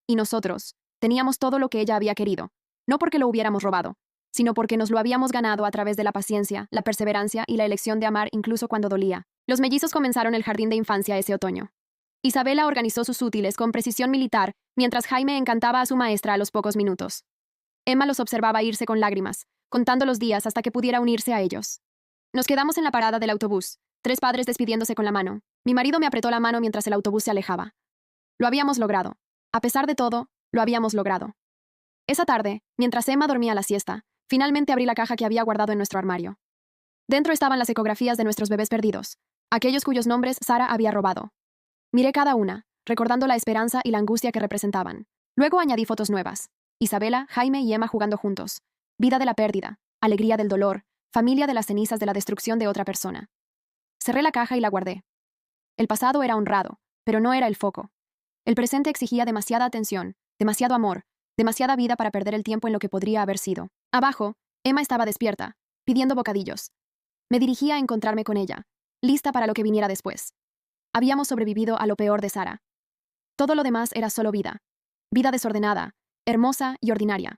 Y nosotros, teníamos todo lo que ella había querido, no porque lo hubiéramos robado, sino porque nos lo habíamos ganado a través de la paciencia, la perseverancia y la elección de amar incluso cuando dolía. Los mellizos comenzaron el jardín de infancia ese otoño. Isabela organizó sus útiles con precisión militar, mientras Jaime encantaba a su maestra a los pocos minutos. Emma los observaba irse con lágrimas, contando los días hasta que pudiera unirse a ellos. Nos quedamos en la parada del autobús, 3 padres despidiéndose con la mano. Mi marido me apretó la mano mientras el autobús se alejaba. Lo habíamos logrado. A pesar de todo, lo habíamos logrado. Esa tarde, mientras Emma dormía la siesta, finalmente abrí la caja que había guardado en nuestro armario. Dentro estaban las ecografías de nuestros bebés perdidos, aquellos cuyos nombres Sara había robado. Miré cada una, recordando la esperanza y la angustia que representaban. Luego añadí fotos nuevas. Isabela, Jaime y Emma jugando juntos. Vida de la pérdida, alegría del dolor, familia de las cenizas de la destrucción de otra persona. Cerré la caja y la guardé. El pasado era honrado, pero no era el foco. El presente exigía demasiada atención, demasiado amor, demasiada vida para perder el tiempo en lo que podría haber sido. Abajo, Emma estaba despierta, pidiendo bocadillos. Me dirigía a encontrarme con ella, lista para lo que viniera después. Habíamos sobrevivido a lo peor de Sara. Todo lo demás era solo vida. Vida desordenada, hermosa y ordinaria.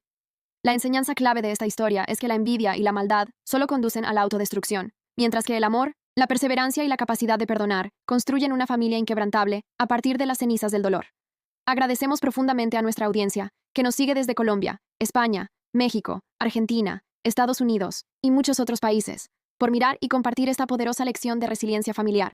La enseñanza clave de esta historia es que la envidia y la maldad solo conducen a la autodestrucción, mientras que el amor, la perseverancia y la capacidad de perdonar construyen una familia inquebrantable a partir de las cenizas del dolor. Agradecemos profundamente a nuestra audiencia, que nos sigue desde Colombia, España, México, Argentina, Estados Unidos y muchos otros países, por mirar y compartir esta poderosa lección de resiliencia familiar.